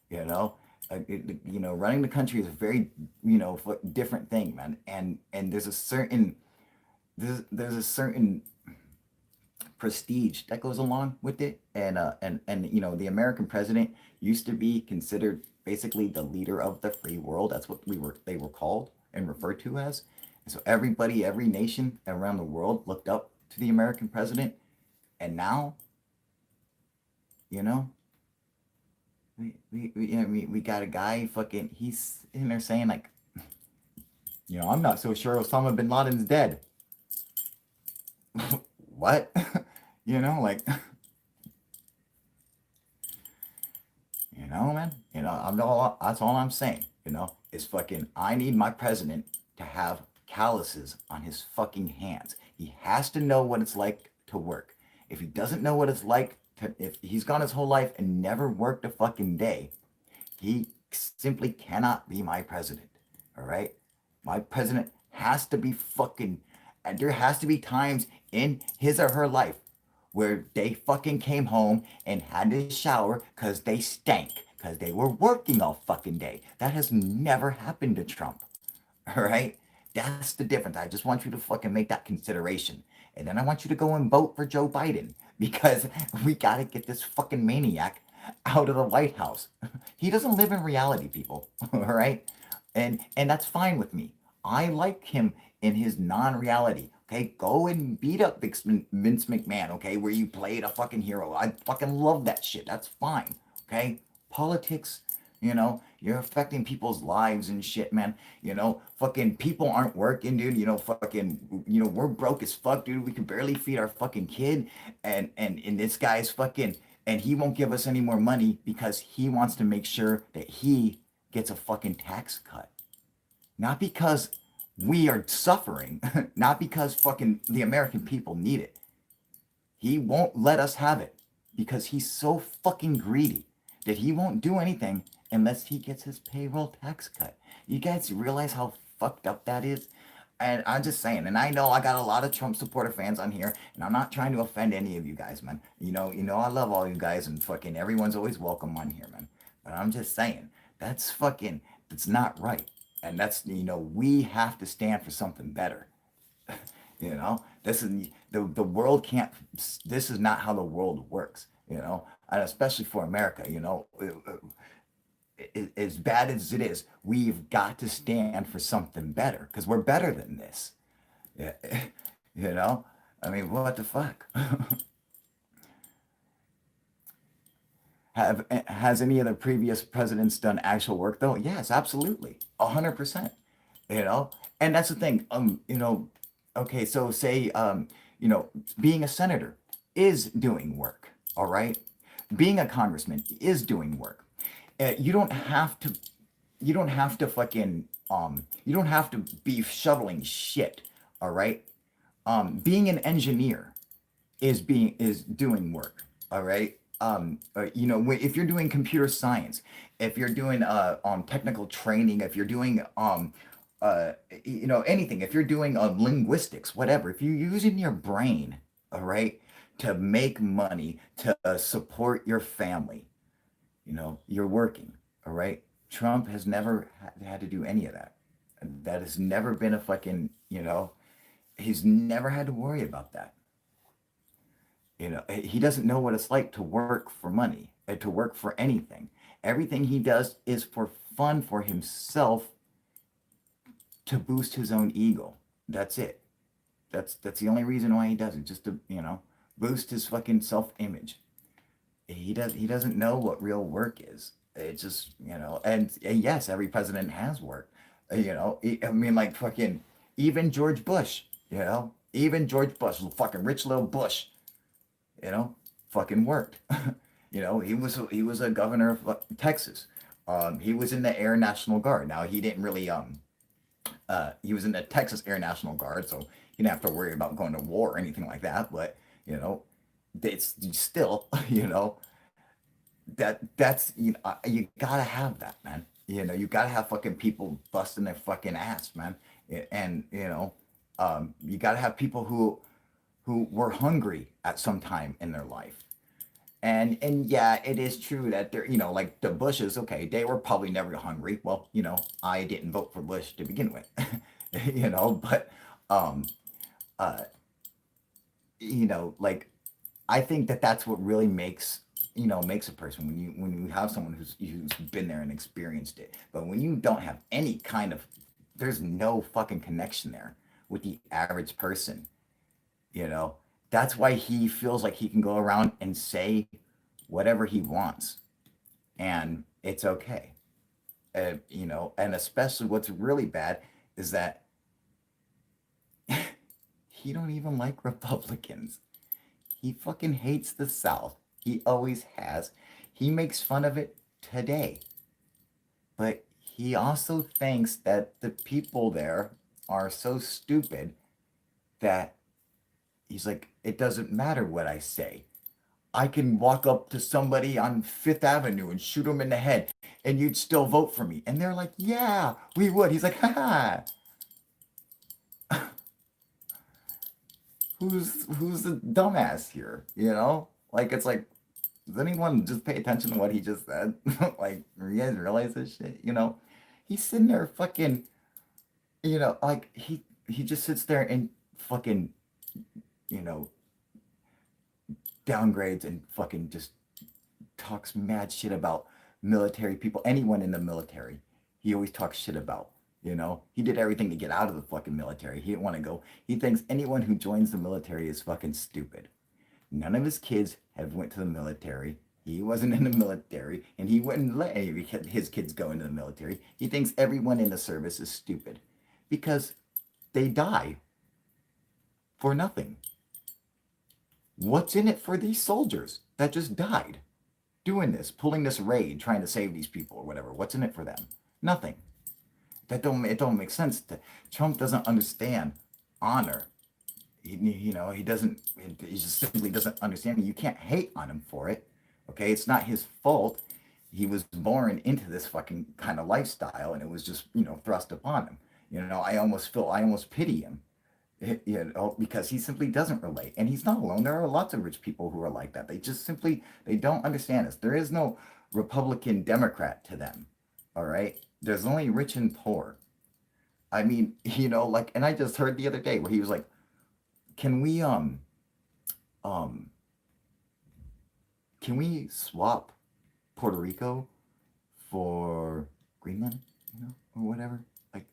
you know? Running the country is a very, different thing, man. And there's a certain prestige that goes along with it. And the American president used to be considered basically the leader of the free world. That's what they were called and referred to as. And so every nation around the world looked up to the American president. And now, we got a guy fucking, he's in there saying like, I'm not so sure Osama bin Laden's dead. What? Like, man, that's all I'm saying, is fucking, I need my president to have calluses on his fucking hands. He has to know what it's like to work. If he doesn't know what it's like, if he's gone his whole life and never worked a fucking day, he simply cannot be my president. All right? My president has to be fucking there has to be times in his or her life where they fucking came home and had to shower because they stank, because they were working all fucking day. That has never happened to Trump. All right? That's the difference. I just want you to fucking make that consideration. And then I want you to go and vote for Joe Biden because we got to get this fucking maniac out of the White House. He doesn't live in reality, people. All right? And that's fine with me. I like him in his non-reality. Okay, go and beat up Vince McMahon. Okay, where you played a fucking hero. I fucking love that shit. That's fine. Okay, politics. You're affecting people's lives and shit, man. Fucking people aren't working, dude. Fucking, we're broke as fuck, dude. We can barely feed our fucking kid, and this guy's fucking, and he won't give us any more money because he wants to make sure that he gets a fucking tax cut. Not because we are suffering, not because fucking the American people need it. He won't let us have it because he's so fucking greedy that he won't do anything unless he gets his payroll tax cut. You guys realize how fucked up that is? And I'm just saying, and I know I got a lot of Trump supporter fans on here, and I'm not trying to offend any of you guys, man. I love all you guys, and fucking everyone's always welcome on here, man. But I'm just saying, that's not right. And that's, we have to stand for something better. This is the world can't, this is not how the world works, and especially for America, as bad as it is, we've got to stand for something better because we're better than this. Yeah, you know, I mean, what the fuck? Has any of the previous presidents done actual work though? Yes, absolutely, 100%. You know, and that's the thing. Okay, so say, you know, being a senator is doing work. All right, being a congressman is doing work. You don't have to. You don't have to fucking. You don't have to be shoveling shit. All right. Being an engineer is doing work. All right. You know, if you're doing computer science, if you're doing technical training, if you're doing you know, anything, if you're doing linguistics, whatever, if you're using your brain, all right, to make money to support your family, you know, you're working, all right. Trump has never had to do any of that. That has never been a fucking, you know, he's never had to worry about that. You know, he doesn't know what it's like to work for money, to work for anything. Everything he does is for fun for himself to boost his own ego. That's it. That's the only reason why he does it, just to, you know, boost his fucking self-image. He doesn't know what real work is. It's just, you know, and yes, every president has work. You know, I mean, like fucking even George Bush, you know, even George Bush, fucking rich little Bush, you know, fucking worked. You know, he was a governor of Texas. He was in the Air National Guard. Now he didn't really he was in the Texas Air National Guard, so he didn't have to worry about going to war or anything like that. But you know, it's still, you know, that's you know, you gotta have that, man. You know, you gotta have fucking people busting their fucking ass, man. And you know, you gotta have people who were hungry at some time in their life. And yeah, it is true that they're, you know, like the Bushes, okay, they were probably never hungry. Well, you know, I didn't vote for Bush to begin with, you know, but um, uh, you know, like I think that that's what really makes, you know, makes a person when you have someone who's been there and experienced it. But when you don't have any kind of, there's no fucking connection there with the average person, you know. That's why he feels like he can go around and say whatever he wants and it's okay. You know, and especially what's really bad is that he don't even like Republicans. He fucking hates the South. He always has. He makes fun of it today. But he also thinks that the people there are so stupid that he's like, it doesn't matter what I say. I can walk up to somebody on Fifth Avenue and shoot them in the head, and you'd still vote for me. And they're like, yeah, we would. He's like, ha. who's the dumbass here? You know, like it's like, does anyone just pay attention to what he just said? Like, you guys realize this shit? You know, he's sitting there fucking, like he just sits there and fucking, you know, downgrades and fucking just talks mad shit about military people, anyone in the military. He always talks shit about. You know, he did everything to get out of the fucking military. He didn't want to go. He thinks anyone who joins the military is fucking stupid. None of his kids have went to the military. He wasn't in the military, and he wouldn't let any of his kids go into the military. He thinks everyone in the service is stupid because they die for nothing. What's in it for these soldiers that just died doing this, pulling this raid, trying to save these people or whatever? What's in it for them? Nothing. It don't make sense. Trump doesn't understand honor. He doesn't. He just simply doesn't understand. You can't hate on him for it. Okay, it's not his fault. He was born into this fucking kind of lifestyle, and it was just thrust upon him. I almost pity him. Because he simply doesn't relate, and he's not alone. There are lots of rich people who are like that. They just simply they don't understand us. There is no Republican Democrat to them. All right, there's only rich and poor. I mean, like, and I just heard the other day where he was like, "Can we um can we swap Puerto Rico for Greenland, or whatever?" Like,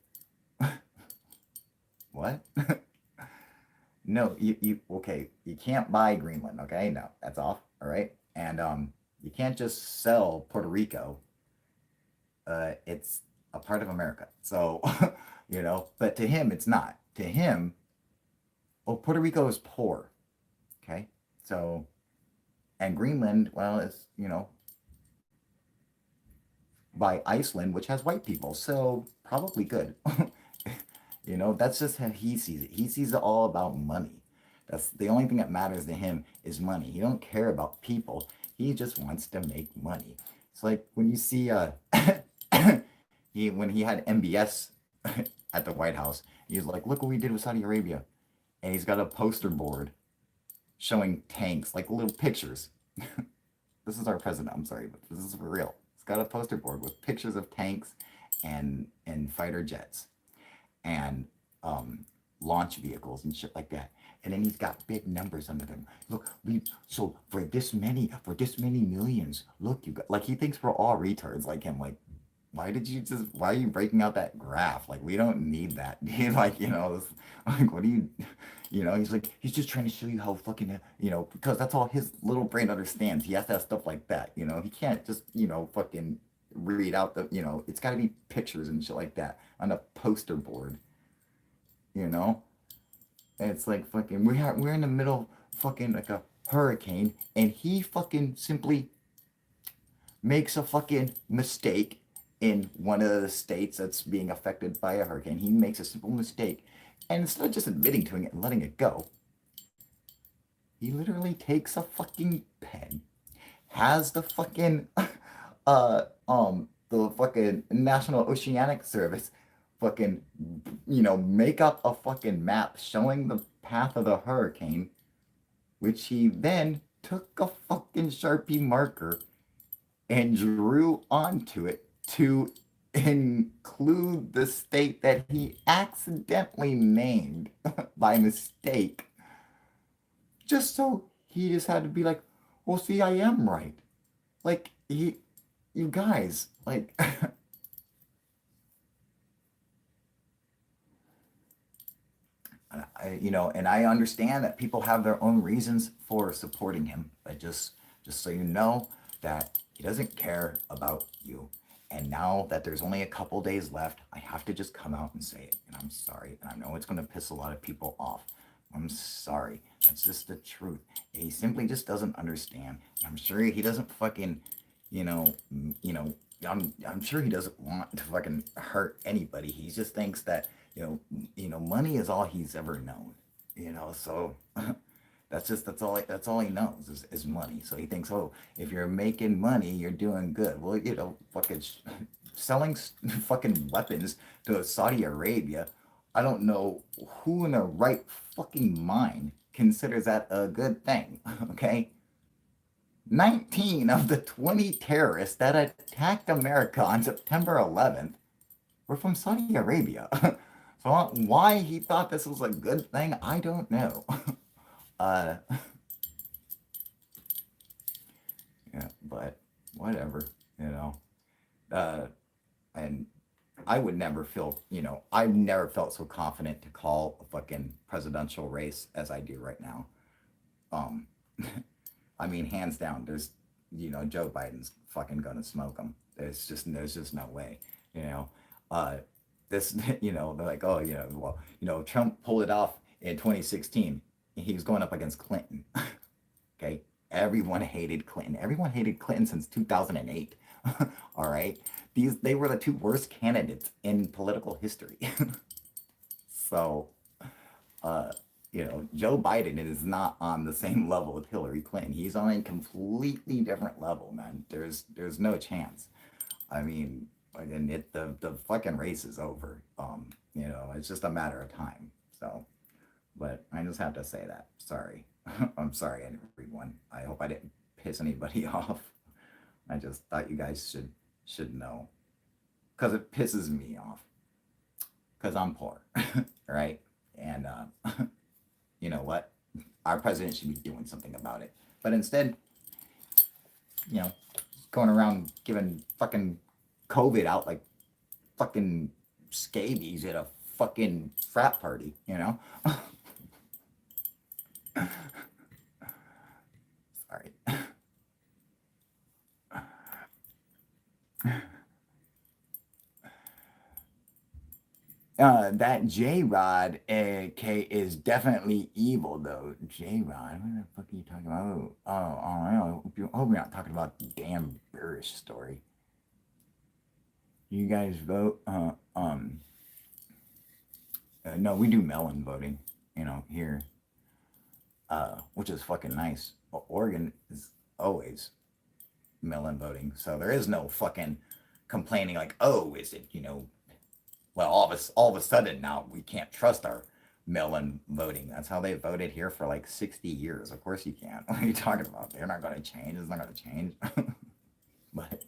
what? No, you okay, you can't buy Greenland, okay? No, that's off, all right? And you can't just sell Puerto Rico. It's a part of America. So, but to him it's not. To him, well, Puerto Rico is poor, okay? So, and Greenland, well, is, by Iceland, which has white people. So, probably good. That's just how he sees it. He sees it all about money. That's the only thing that matters to him is money. He don't care about people. He just wants to make money. It's like when you see when he had MBS at the White House, he was like, "Look what we did with Saudi Arabia," and he's got a poster board showing tanks, like little pictures. This is our president. I'm sorry, but this is for real. He's got a poster board with pictures of tanks and fighter jets and launch vehicles and shit like that. And then he's got big numbers under them. Look, so for this many millions, look, you got, like, he thinks we're all retards like him. Like, why are you breaking out that graph? Like, we don't need that. Like, like, what do you, he's like, he's just trying to show you how fucking, because that's all his little brain understands. He has to have stuff like that. He can't just, fucking read out it's got to be pictures and shit like that on a poster board, and it's like fucking we're in the middle of fucking like a hurricane, and he fucking simply makes a fucking mistake in one of the states that's being affected by a hurricane. He makes a simple mistake, and instead of just admitting to it and letting it go, he literally takes a fucking pen, has the fucking the fucking National Oceanic Service fucking make up a fucking map showing the path of the hurricane, which he then took a fucking Sharpie marker and drew onto it to include the state that he accidentally named by mistake, just so he just had to be like, well, see, I am right. Like, you guys, like, and I understand that people have their own reasons for supporting him, but just so you know that he doesn't care about you. And now that there's only a couple days left, I have to just come out and say it. And I'm sorry. And I know it's going to piss a lot of people off. I'm sorry. That's just the truth. He simply just doesn't understand. I'm sure he doesn't fucking, you know, I'm sure he doesn't want to fucking hurt anybody. He just thinks that, money is all he's ever known. So that's all he knows is money. So he thinks, oh, if you're making money, you're doing good. Well, fucking selling fucking weapons to Saudi Arabia. I don't know who in their right fucking mind considers that a good thing, okay? 19 of the 20 terrorists that attacked America on September 11th were from Saudi Arabia. So why he thought this was a good thing, I don't know. uh, yeah, but whatever, you know. And I would never feel, I've never felt so confident to call a fucking presidential race as I do right now. Um, I mean, hands down, Joe Biden's fucking gonna smoke him. There's just no way, you know. Uh, this, they're like, oh, well, Trump pulled it off in 2016. He was going up against Clinton. Okay, everyone hated Clinton. Everyone hated Clinton since 2008. All right, they were the two worst candidates in political history. So, uh, Joe Biden is not on the same level with Hillary Clinton. He's on a completely different level, man. There's no chance. I mean, and the fucking race is over. It's just a matter of time. So, but I just have to say that. Sorry. I'm sorry, everyone. I hope I didn't piss anybody off. I just thought you guys should know, because it pisses me off. Because I'm poor, right? And you know what? Our president should be doing something about it. But instead, going around giving fucking COVID out like fucking scabies at a fucking frat party, Sorry. That J Rod K is definitely evil though. J Rod, what the fuck are you talking about? I hope you're not talking about the damn Burrish story. You guys vote? No, we do mail-in voting, here, which is fucking nice. But Oregon is always mail-in voting, so there is no fucking complaining like, oh, is it, well, all of a sudden now we can't trust our mail-in voting. That's how they voted here for like 60 years. Of course you can't. What are you talking about? They're not going to change. It's not going to change. But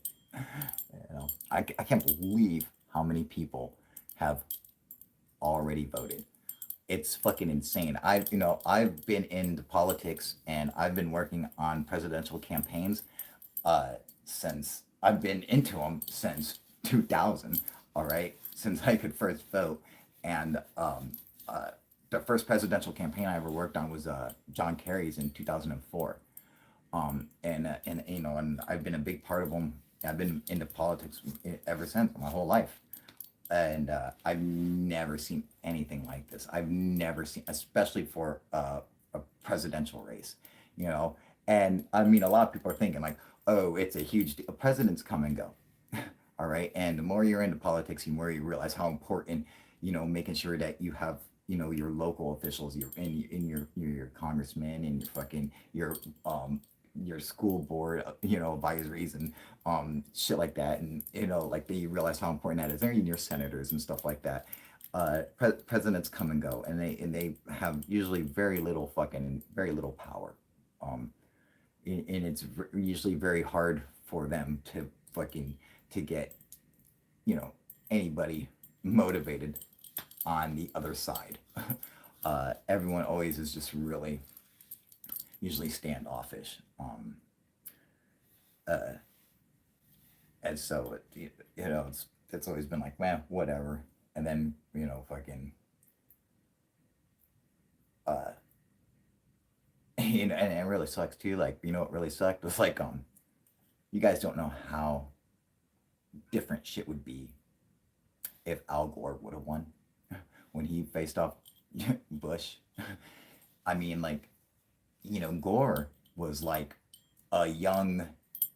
I can't believe how many people have already voted. It's fucking insane. I've been into politics and I've been working on presidential campaigns since I've been into them since 2000. All right, since I could first vote, and the first presidential campaign I ever worked on was John Kerry's in 2004. And I've been a big part of them. I've been into politics ever since, my whole life, and I've never seen anything like this. I've never seen, especially for a presidential race, And I mean, a lot of people are thinking like, oh, it's a huge deal. Presidents come and go. All right. And the more you're into politics, the more you realize how important, making sure that you have, your local officials, your congressmen and your school board, advisories and shit like that. And, like you realize how important that is. They're your senators and stuff like that. Presidents come and go, and they have usually very little power. And it's usually very hard for them to get, anybody motivated on the other side. Everyone always is just really usually standoffish. And so it's always been like, man, whatever. And then and it really sucks too. Like, what really sucked was like you guys don't know how different shit would be if Al Gore would have won when he faced off Bush. I mean, like, Gore was like a young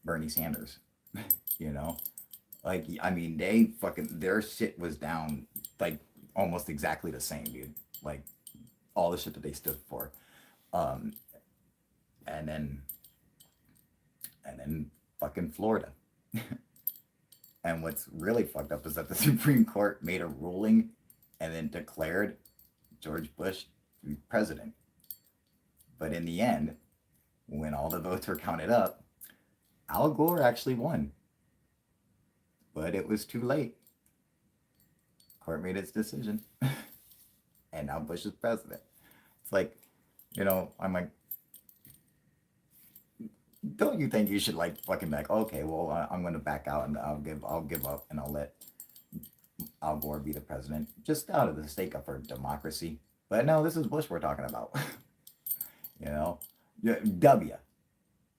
Bernie Sanders, Like, I mean, their shit was down like almost exactly the same, dude. Like, all the shit that they stood for. Um, and then fucking Florida. And what's really fucked up is that the Supreme Court made a ruling and then declared George Bush to be president. But in the end, when all the votes were counted up, Al Gore actually won. But it was too late. Court made its decision. And now Bush is president. It's like, I'm like, don't you think you should like fucking like, okay, well, I'm gonna back out and I'll give up and I'll let Al Gore be the president just out of the sake of our democracy. But no, this is Bush we're talking about. you know, W,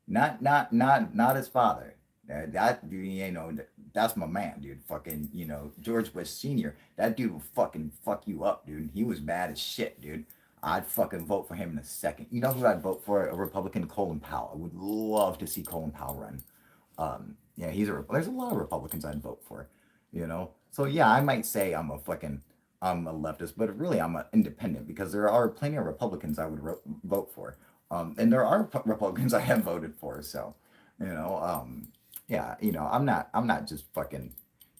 not his father. That's my man, dude. Fucking, George Bush Senior. That dude will fucking fuck you up, dude. He was bad as shit, dude. I'd fucking vote for him in a second. You know who I'd vote for? A Republican, Colin Powell. I would love to see Colin Powell run. Yeah, there's a lot of Republicans I'd vote for, So yeah, I might say I'm a leftist, but really I'm an independent because there are plenty of Republicans I would vote for. And there are Republicans I have voted for. So, you know, yeah, I'm not just fucking,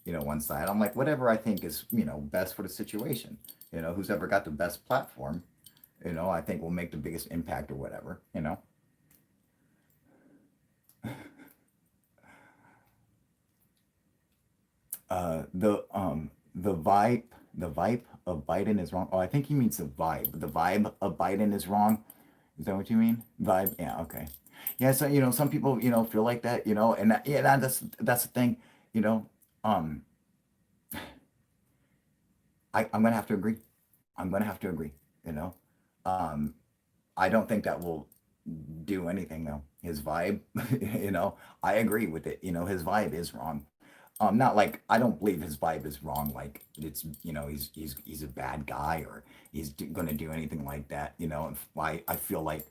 one side. I'm like, whatever I think is, best for the situation. Who's ever got the best platform, I think will make the biggest impact or whatever. The vibe of Biden is wrong. Oh, I think he means the vibe. The vibe of Biden is wrong. Is that what you mean? Vibe? Yeah, okay. Yeah, so some people, feel like that, and yeah, that's the thing, you know. Um, I'm gonna have to agree. I'm gonna have to agree, you know. Um, I don't think that will do anything though. His vibe, I agree with it. His vibe is wrong. Not like I don't believe his vibe is wrong. Like it's he's a bad guy or gonna do anything like that. I feel like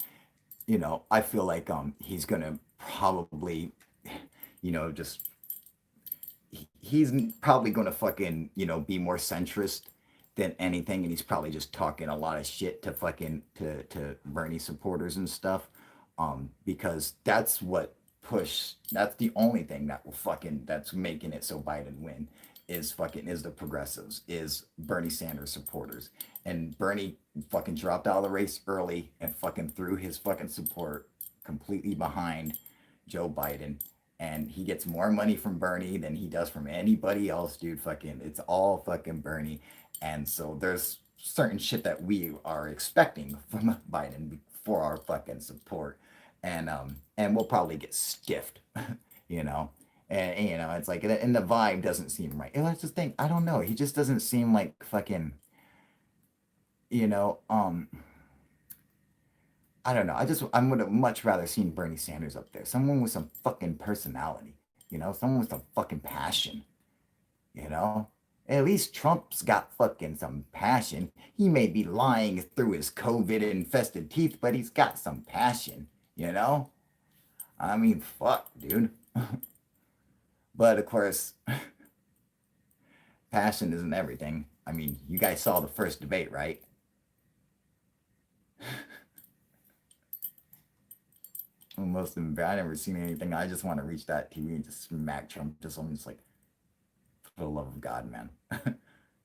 he's gonna probably just he's probably gonna fucking be more centrist than anything, and he's probably just talking a lot of shit to fucking to Bernie supporters and stuff, because that's the only thing that will fucking that's making it so Biden win is the progressives, is Bernie Sanders supporters. And Bernie fucking dropped out of the race early and fucking threw his fucking support completely behind Joe Biden. And he gets more money from Bernie than he does from anybody else, dude. Fucking, it's all fucking Bernie. And so there's certain shit that we are expecting from Biden for our fucking support. And we'll probably get stiffed, you know. And it's like, and the vibe doesn't seem right. And that's the thing. I don't know. He just doesn't seem like fucking, you know. I don't know. I would have much rather seen Bernie Sanders up there. Someone with some fucking personality, someone with some fucking passion, you know. At least Trump's got fucking some passion. He may be lying through his COVID infested teeth, but he's got some passion, you know. I mean, fuck, dude. But of course, passion isn't everything. I mean, you guys saw the first debate, right? Almost embarrassed. I never seen anything. I just want to reach that TV and just smack Trump. I'm just like, for the love of God, man,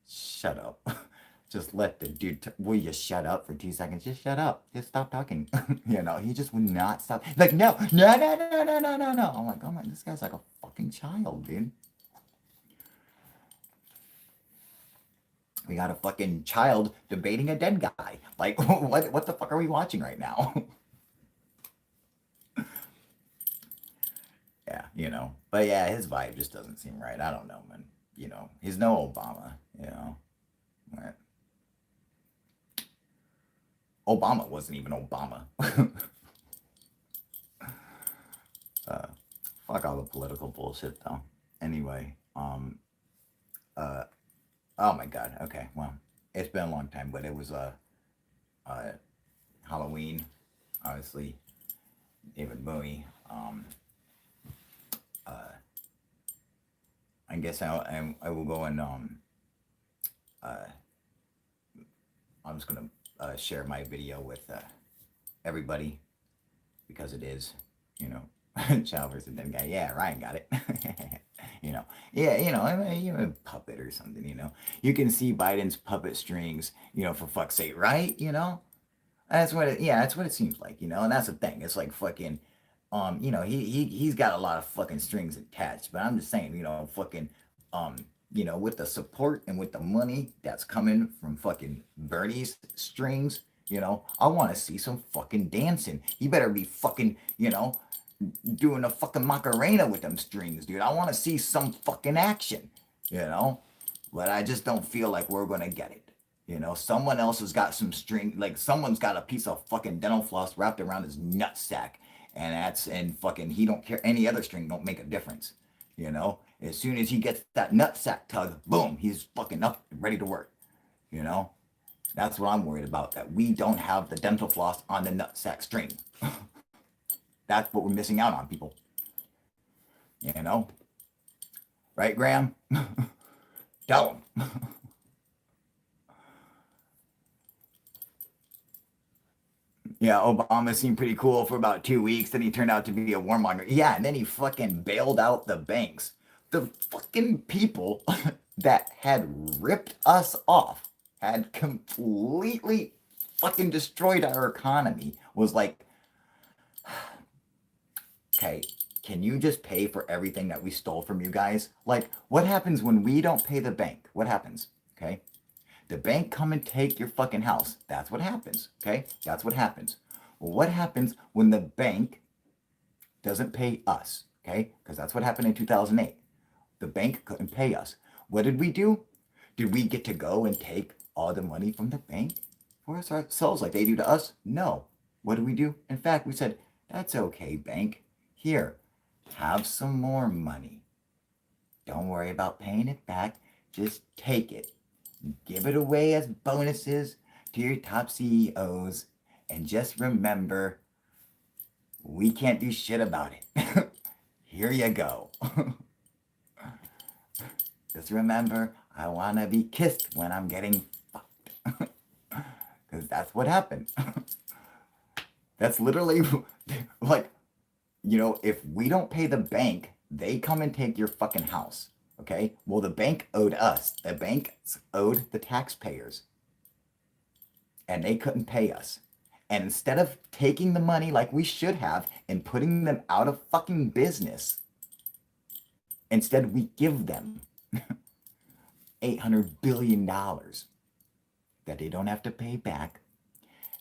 shut up. Just let the dude. Will you shut up for 2 seconds? Just shut up. Just stop talking. He just would not stop. Like, no, no, no, no, no, no, no, no. I'm like, oh my, this guy's like a fucking child, dude. We got a fucking child debating a dead guy. Like, what the fuck are we watching right now? Yeah. But yeah, his vibe just doesn't seem right. I don't know, man. He's no Obama. But Obama wasn't even Obama. uh, Fuck all the political bullshit, though. Anyway, uh, oh my God. Okay, well, it's been a long time, but it was uh Halloween, obviously. David Bowie. Uh, I guess I will go and uh, I'm just gonna share my video with everybody because it is, child versus dead guy. Yeah, Ryan got it. Yeah, a puppet or something. You can see Biden's puppet strings. For fuck's sake, right? That's what it, yeah, that's what it seems like, and that's the thing. It's like fucking, he's got a lot of fucking strings attached. But I'm just saying, fucking, um, with the support and with the money that's coming from fucking Bernie's strings, I want to see some fucking dancing. He better be fucking, doing a fucking Macarena with them strings, dude. I want to see some fucking action, you know? But I just don't feel like we're gonna get it. Someone else has got some string, like someone's got a piece of fucking dental floss wrapped around his nutsack, and fucking he don't care. Any other string don't make a difference. As soon as he gets that nutsack tug, boom, he's fucking up, ready to work. You know, that's what I'm worried about. That we don't have the dental floss on the nutsack string. That's what we're missing out on, people. You know, right, Graham? Tell them. Yeah, Obama seemed pretty cool for about 2 weeks. Then he turned out to be a warmonger. Yeah, and then he fucking bailed out the banks. The fucking people that had ripped us off, had completely fucking destroyed our economy, was like, okay, can you just pay for everything that we stole from you guys? Like, what happens when we don't pay the bank? What happens? Okay. The bank come and take your fucking house. That's what happens. Okay. That's what happens. Well, what happens when the bank doesn't pay us? Okay. Because that's what happened in 2008. The bank couldn't pay us. What did we do? Did we get to go and take all the money from the bank for ourselves like they do to us? No. What did we do? In fact, we said, that's okay, bank. Here, have some more money. Don't worry about paying it back. Just take it. Give it away as bonuses to your top CEOs. And just remember, we can't do shit about it. Here you go. Just remember, I want to be kissed when I'm getting fucked. Because that's what happened. That's literally like, if we don't pay the bank, they come and take your fucking house. Okay? Well, the bank owed us. The bank owed the taxpayers. And they couldn't pay us. And instead of taking the money like we should have and putting them out of fucking business, instead we give them $800 billion that they don't have to pay back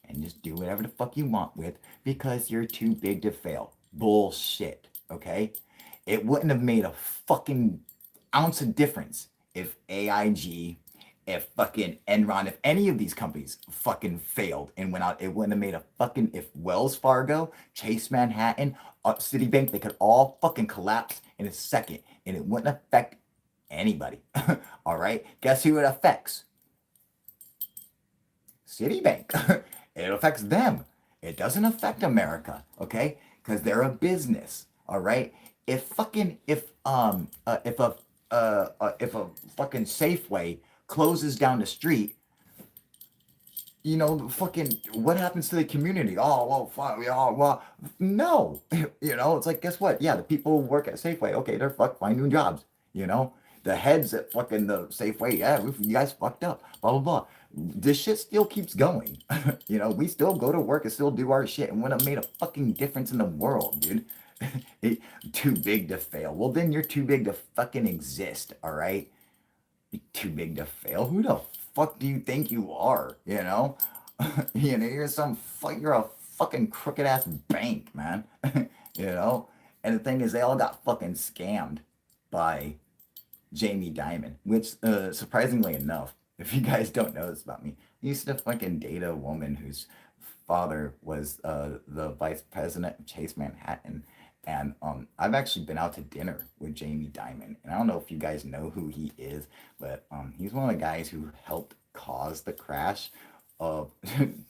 and just do whatever the fuck you want with because you're too big to fail. Bullshit, okay? It wouldn't have made a fucking ounce of difference if AIG, if fucking Enron, if any of these companies fucking failed and went out. It wouldn't have made a fucking, if Wells Fargo, Chase Manhattan, Citibank, they could all fucking collapse in a second and it wouldn't affect anybody. All right? Guess who it affects? Citibank. It affects them. It doesn't affect America, okay? Because they're a business, all right? If a fucking Safeway closes down the street, fucking what happens to the community? Oh, well, fuck, well, no, it's like, guess what? Yeah, the people who work at Safeway, okay, they're fucked, find new jobs, the heads at fucking the Safeway, yeah, you guys fucked up, blah, blah, blah. This shit still keeps going. We still go to work and still do our shit and wouldn't have made a fucking difference in the world, dude. Too big to fail. Well, then you're too big to fucking exist, all right? You're too big to fail. Who the fuck do you think you are? You're you're a fucking crooked ass bank, man. And the thing is, they all got fucking scammed by Jamie Dimon, which, surprisingly enough, if you guys don't know this about me, I used to fucking date a woman whose father was the vice president of Chase Manhattan. And I've actually been out to dinner with Jamie Dimon. And I don't know if you guys know who he is, but he's one of the guys who helped cause the crash of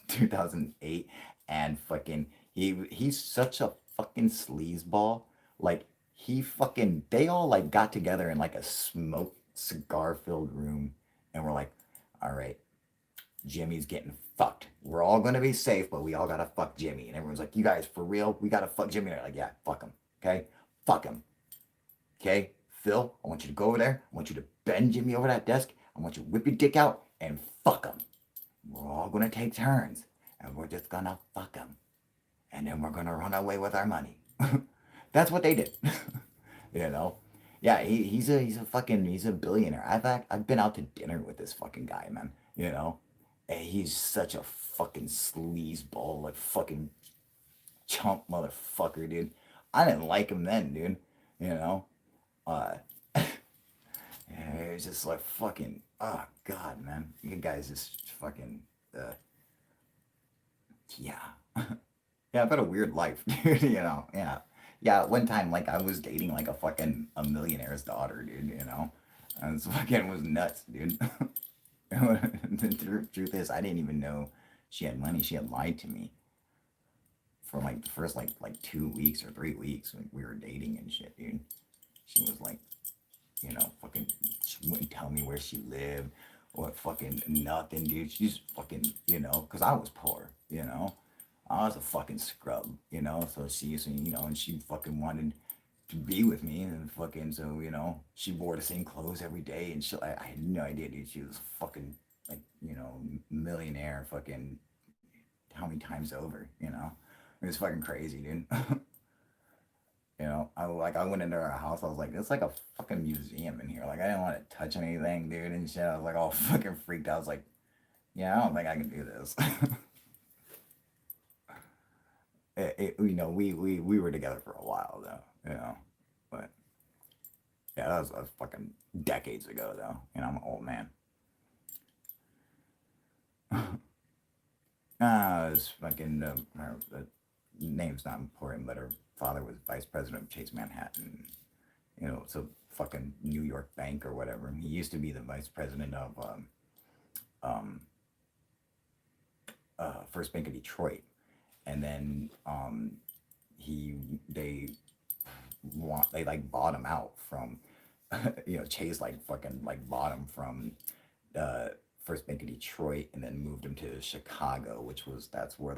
2008. And fucking, he's such a fucking sleazeball. Like, they all like got together in like a smoke cigar filled room and we're like, all right, Jimmy's getting fucked. We're all gonna be safe, but we all gotta fuck Jimmy. And everyone's like, you guys, for real? We gotta fuck Jimmy. And they're like, yeah, fuck him. Okay? Fuck him. Okay? Phil, I want you to go over there. I want you to bend Jimmy over that desk. I want you to whip your dick out and fuck him. We're all gonna take turns. and we're just gonna fuck him, and then we're gonna run away with our money. That's what they did. you know? Yeah, he's a billionaire. I've been out to dinner with this fucking guy, man. And he's such a fucking sleazeball, like fucking chump motherfucker, dude. I didn't like him then, dude. You know, uh, yeah, it's just like fucking. Oh god, man, you guys just fucking. Yeah, yeah. I've had a weird life, dude. Yeah, yeah. One time, like I was dating like a millionaire's daughter, dude. And it's fucking was nuts, dude. The truth is, I didn't even know she had money. She had lied to me for like the first like 2 weeks or 3 weeks when we were dating and shit, dude. She was like, fucking, she wouldn't tell me where she lived or fucking nothing, dude. She's fucking, because I was poor, I was a fucking scrub, and she fucking wanted to be with me and fucking, so, she wore the same clothes every day and shit. I had no idea, dude. She was fucking, like, millionaire fucking how many times over, It was fucking crazy, dude. I went into our house. I was like, it's like a fucking museum in here. Like, I didn't want to touch anything, dude, and shit. I was like, all fucking freaked out. I was like, yeah, I don't think I can do this. We were together for a while though, but yeah, that was fucking decades ago though. I'm an old man. It was fucking the name's not important, but her father was vice president of Chase Manhattan. It's a fucking New York bank or whatever. He used to be the vice president of um, First Bank of Detroit, and then he they like bought him out from Chase like fucking like bought him from uh, First Bank of Detroit and then moved him to Chicago, that's where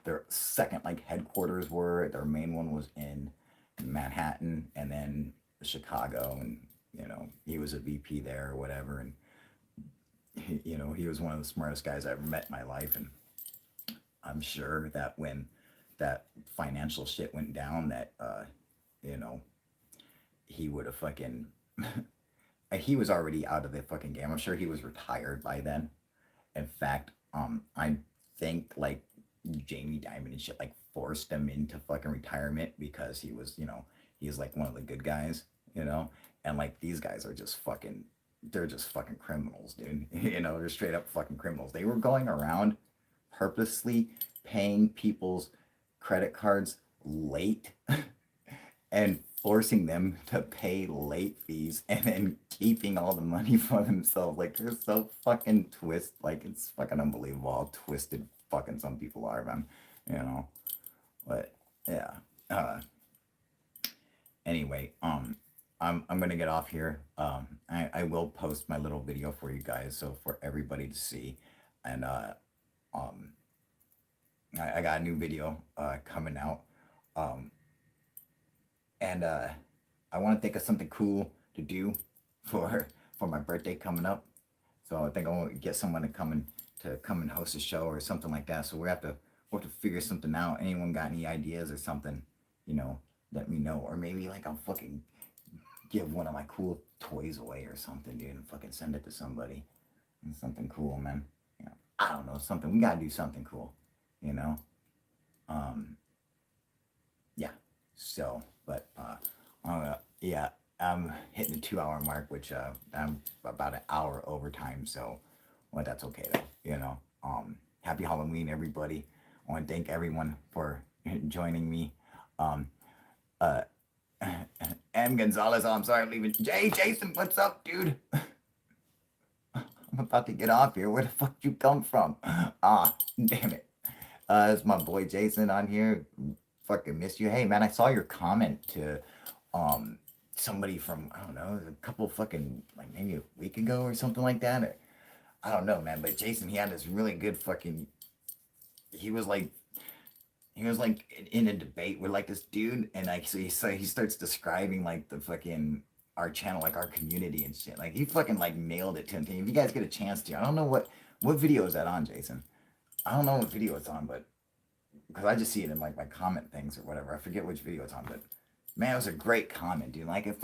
their second like headquarters were. Their main one was in Manhattan and then Chicago, and he was a VP there or whatever, and he was one of the smartest guys I ever met in my life, and I'm sure that when that financial shit went down, that you know he would have fucking he was already out of the fucking game. I'm sure he was retired by then. In fact, I think like Jamie Dimon and shit like forced him into fucking retirement because he's like one of the good guys, and like these guys are just fucking they're just fucking criminals, dude. They're straight up fucking criminals. They were going around purposely paying people's credit cards late and forcing them to pay late fees and then keeping all the money for themselves. Like they're so fucking like it's fucking unbelievable how twisted fucking some people are, man. You know. But yeah. Anyway, I'm gonna get off here. I will post my little video for you guys so for everybody to see. And um I got a new video coming out. Um and I want to think of something cool to do for my birthday coming up. So I think I want to get someone to come and host a show or something like that. So we'll have to figure something out. Anyone got any ideas or something? Let me know. Or maybe like I'll fucking give one of my cool toys away or something, dude, and fucking send it to somebody. And something cool, man. I don't know, something. We gotta do something cool, you know. Um, yeah. So, but yeah, I'm hitting the 2 hour mark, which I'm about an hour overtime. So, well, that's okay though. Happy Halloween, everybody. I want to thank everyone for joining me. Um, uh, M. Gonzalez, oh, I'm sorry, I'm leaving. Jason, what's up, dude? I'm about to get off here. Where the fuck you come from? Ah, damn it. It's my boy Jason on here. Fucking miss you. Hey man, I saw your comment to somebody from I don't know, a couple fucking like maybe a week ago or something like that. Or, I don't know, man. But Jason, he had this really good fucking. He was like in a debate with like this dude, and like so he starts describing like the fucking our channel, like our community and shit. Like he fucking like nailed it to him. If you guys get a chance to, I don't know what video is that on, Jason. I don't know what video it's on, but because I just see it in like my comment things or whatever. I forget which video it's on, but man, it was a great comment, dude. Like it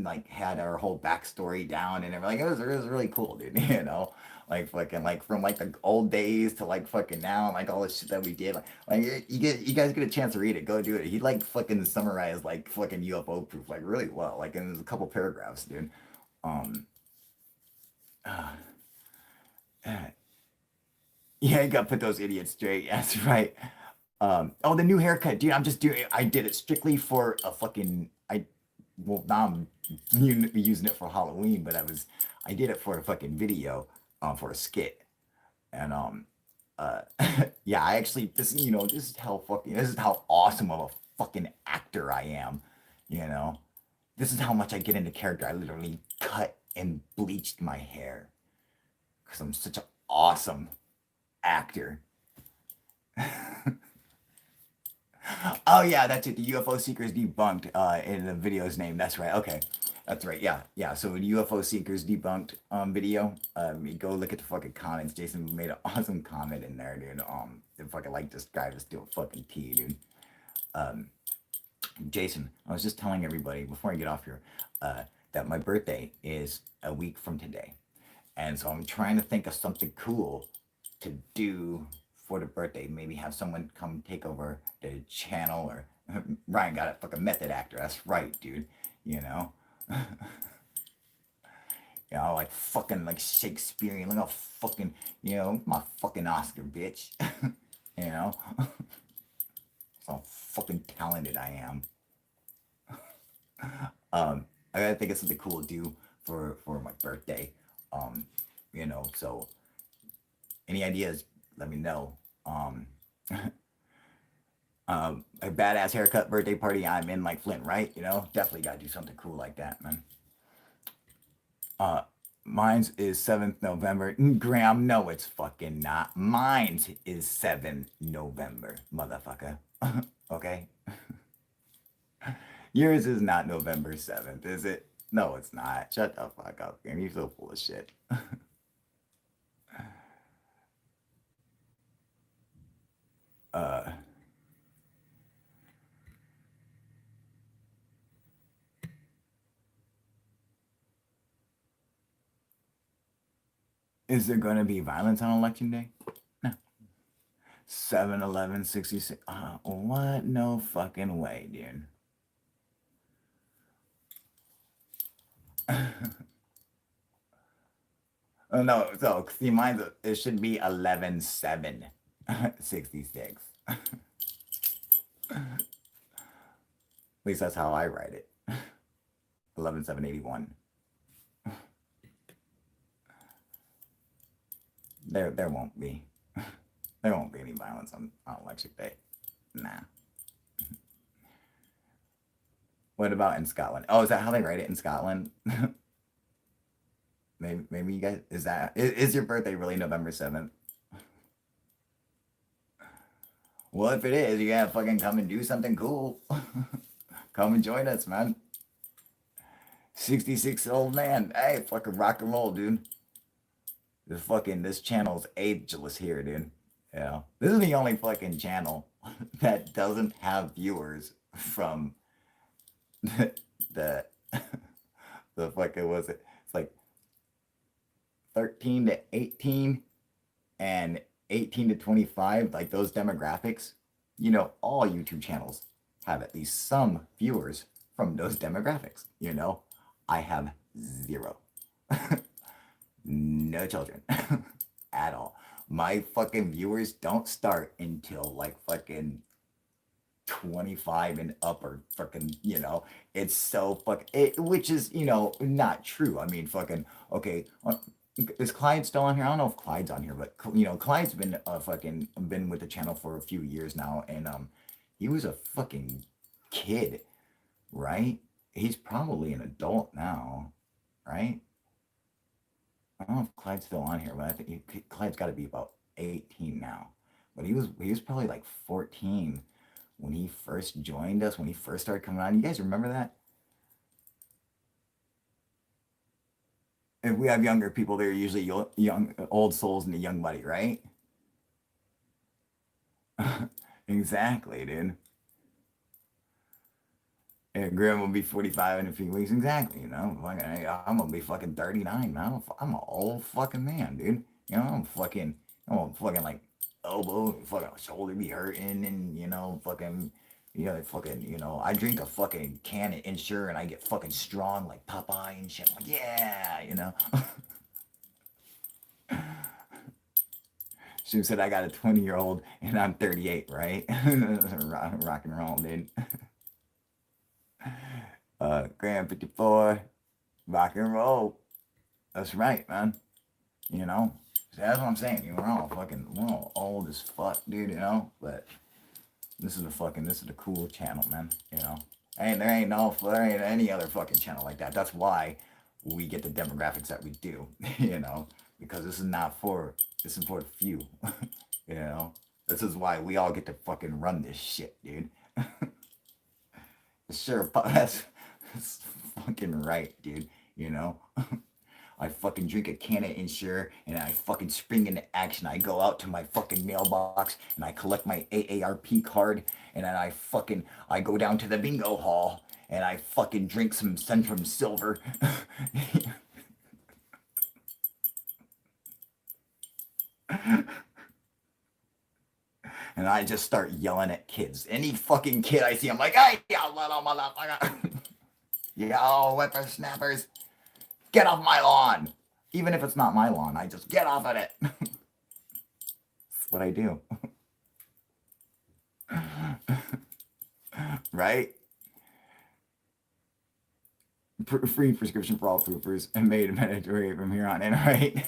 like had our whole backstory down and everything. Like it was really cool, dude. You know, like fucking like from like the old days to like fucking now, and like all the shit that we did. You guys get a chance to read it, go do it. He like fucking summarized like fucking UFO proof like really well, like in a couple paragraphs, dude. Um, uh, uh, yeah, you gotta put those idiots straight. That's right. Oh, the new haircut, dude. I'm just doing. I did it strictly for a fucking. Well, now I'm using it for Halloween, but I did it for a fucking video, for a skit, and uh, yeah, I actually, this is how awesome of a fucking actor I am, you know. This is how much I get into character. I literally cut and bleached my hair because I'm such an awesome actor. Oh yeah, that's it. The UFO Seekers Debunked in the video's name. That's right. Okay. That's right. Yeah. Yeah. So the UFO Seekers Debunked video. You go look at the fucking comments. Jason made an awesome comment in there, dude. They fucking like describe us to a fucking T, dude. Um Jason, I was just telling everybody before I get off here, that my birthday is a week from today. And so I'm trying to think of something cool to do for the birthday. Maybe have someone come take over the channel, or Ryan got it, fucking method actor. That's right, dude. You know, like fucking like Shakespearean. Look how fucking, my fucking Oscar, bitch. you know, how fucking talented I am. I gotta think of something cool to do for my birthday. Um, so any ideas, let me know. Um, a badass haircut birthday party. I'm in like Flint, right? Definitely gotta do something cool like that, man. Uh, Mine's is 7th November. Graham, no, it's fucking not. Mine's is 7th November, motherfucker. Okay? Yours is not November 7th, is it? No, it's not. Shut the fuck up, Graham. You're so full of shit. uh, is there gonna be violence on election day? No. 7-11-66. What? No fucking way, dude. Oh no, so see, mine it should be 11-7-66. At least that's how I write it. 11-7-81. There won't be. There won't be any violence on election day. Nah. What about in Scotland? Oh, is that how they write it in Scotland? Maybe you guys, is your birthday really November 7th? Well, if it is, you gotta fucking come and do something cool. Come and join us, man. 66-year-old man. Hey, fucking rock and roll, dude. This channel's ageless here, dude. Yeah. This is the only fucking channel that doesn't have viewers from the the fucking, was it? It's like 13 to 18 and 18 to 25, like those demographics. All YouTube channels have at least some viewers from those demographics. I have zero. No children at all. My fucking viewers don't start until like fucking 25 and up, or fucking, it's so which is, not true. I mean, fucking, okay. Is Clyde still on here? I don't know if Clyde's on here, but Clyde's been fucking been with the channel for a few years now, and he was a fucking kid, right? He's probably an adult now, right? I don't know if Clyde's still on here, but I think Clyde's got to be about 18 now. But he was probably like 14 when he first joined us, when he first started coming on. You guys remember that? If we have younger people, they're usually young, old souls and a young buddy, right? Exactly, dude. Yeah, Graham will be 45 in a few weeks. Exactly, you know. I'm gonna be fucking 39, man. I'm an old fucking man, dude. You know, I'm fucking like elbow, fucking shoulder be hurting, and I drink a fucking can of Ensure, and I get fucking strong like Popeye and shit. Like, yeah, you know. She said I got a 20-year-old and I'm 38, right? Rock and roll, dude. Graham 54, rock and roll. That's right, man. You know, so that's what I'm saying. We're all old as fuck, dude. You know, but this is the cool channel, man. You know, there ain't any other fucking channel like that. That's why we get the demographics that we do. You know, because this is for the few. You know, this is why we all get to fucking run this shit, dude. Sure, that's fucking right, dude. You know. I fucking drink a can of Ensure and I fucking spring into action. I go out to my fucking mailbox and I collect my AARP card and then I go down to the bingo hall and I fucking drink some Centrum Silver. And I just start yelling at kids. Any fucking kid I see, I'm like, hey, y'all little motherfucker. Yo, whippersnappers, get off my lawn. Even if it's not my lawn, I just get off of it. That's what I do. Right? Free prescription for all poopers and made mandatory from here on in, right?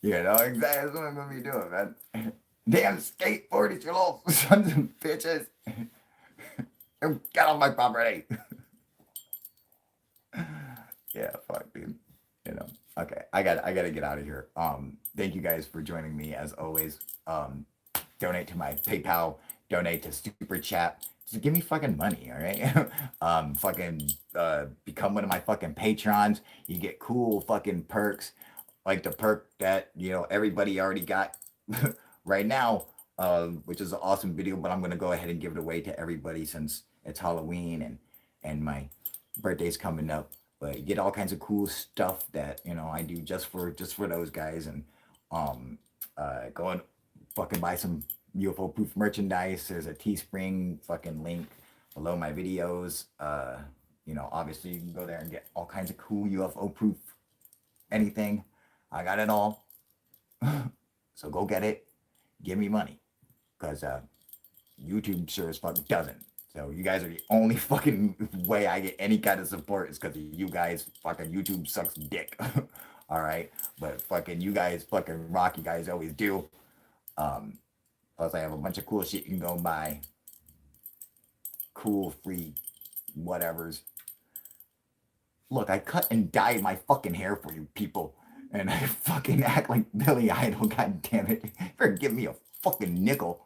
You know, exactly. That's what I'm gonna be doing, man. Damn skateboarders, you little sons of bitches. Get off my property. Yeah, fuck, dude. You know. Okay, I gotta get out of here. Thank you guys for joining me as always. Donate to my PayPal, donate to Super Chat. Just give me fucking money, all right? Fucking become one of my fucking patrons. You get cool fucking perks, like the perk that everybody already got right now, which is an awesome video. But I'm gonna go ahead and give it away to everybody since it's Halloween and my birthday's coming up. But you get all kinds of cool stuff that I do just for those guys, and go and fucking buy some UFO proof merchandise. There's a Teespring fucking link below my videos. Obviously you can go there and get all kinds of cool UFO proof anything. I got it all. So go get it. Give me money. Because YouTube sure as fuck doesn't. So you guys are the only fucking way I get any kind of support is because you guys. Fucking YouTube sucks dick. All right. But fucking you guys fucking rock. You guys always do. Plus I have a bunch of cool shit you can go buy. Cool free whatevers. Look, I cut and dyed my fucking hair for you people. And I fucking act like Billy Idol, god damn it. Better give me a fucking nickel.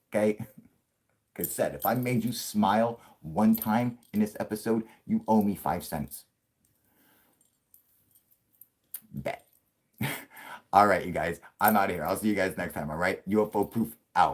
Okay? Like I said, if I made you smile one time in this episode, you owe me 5 cents. Bet. All right, you guys. I'm out of here. I'll see you guys next time, all right? UFO proof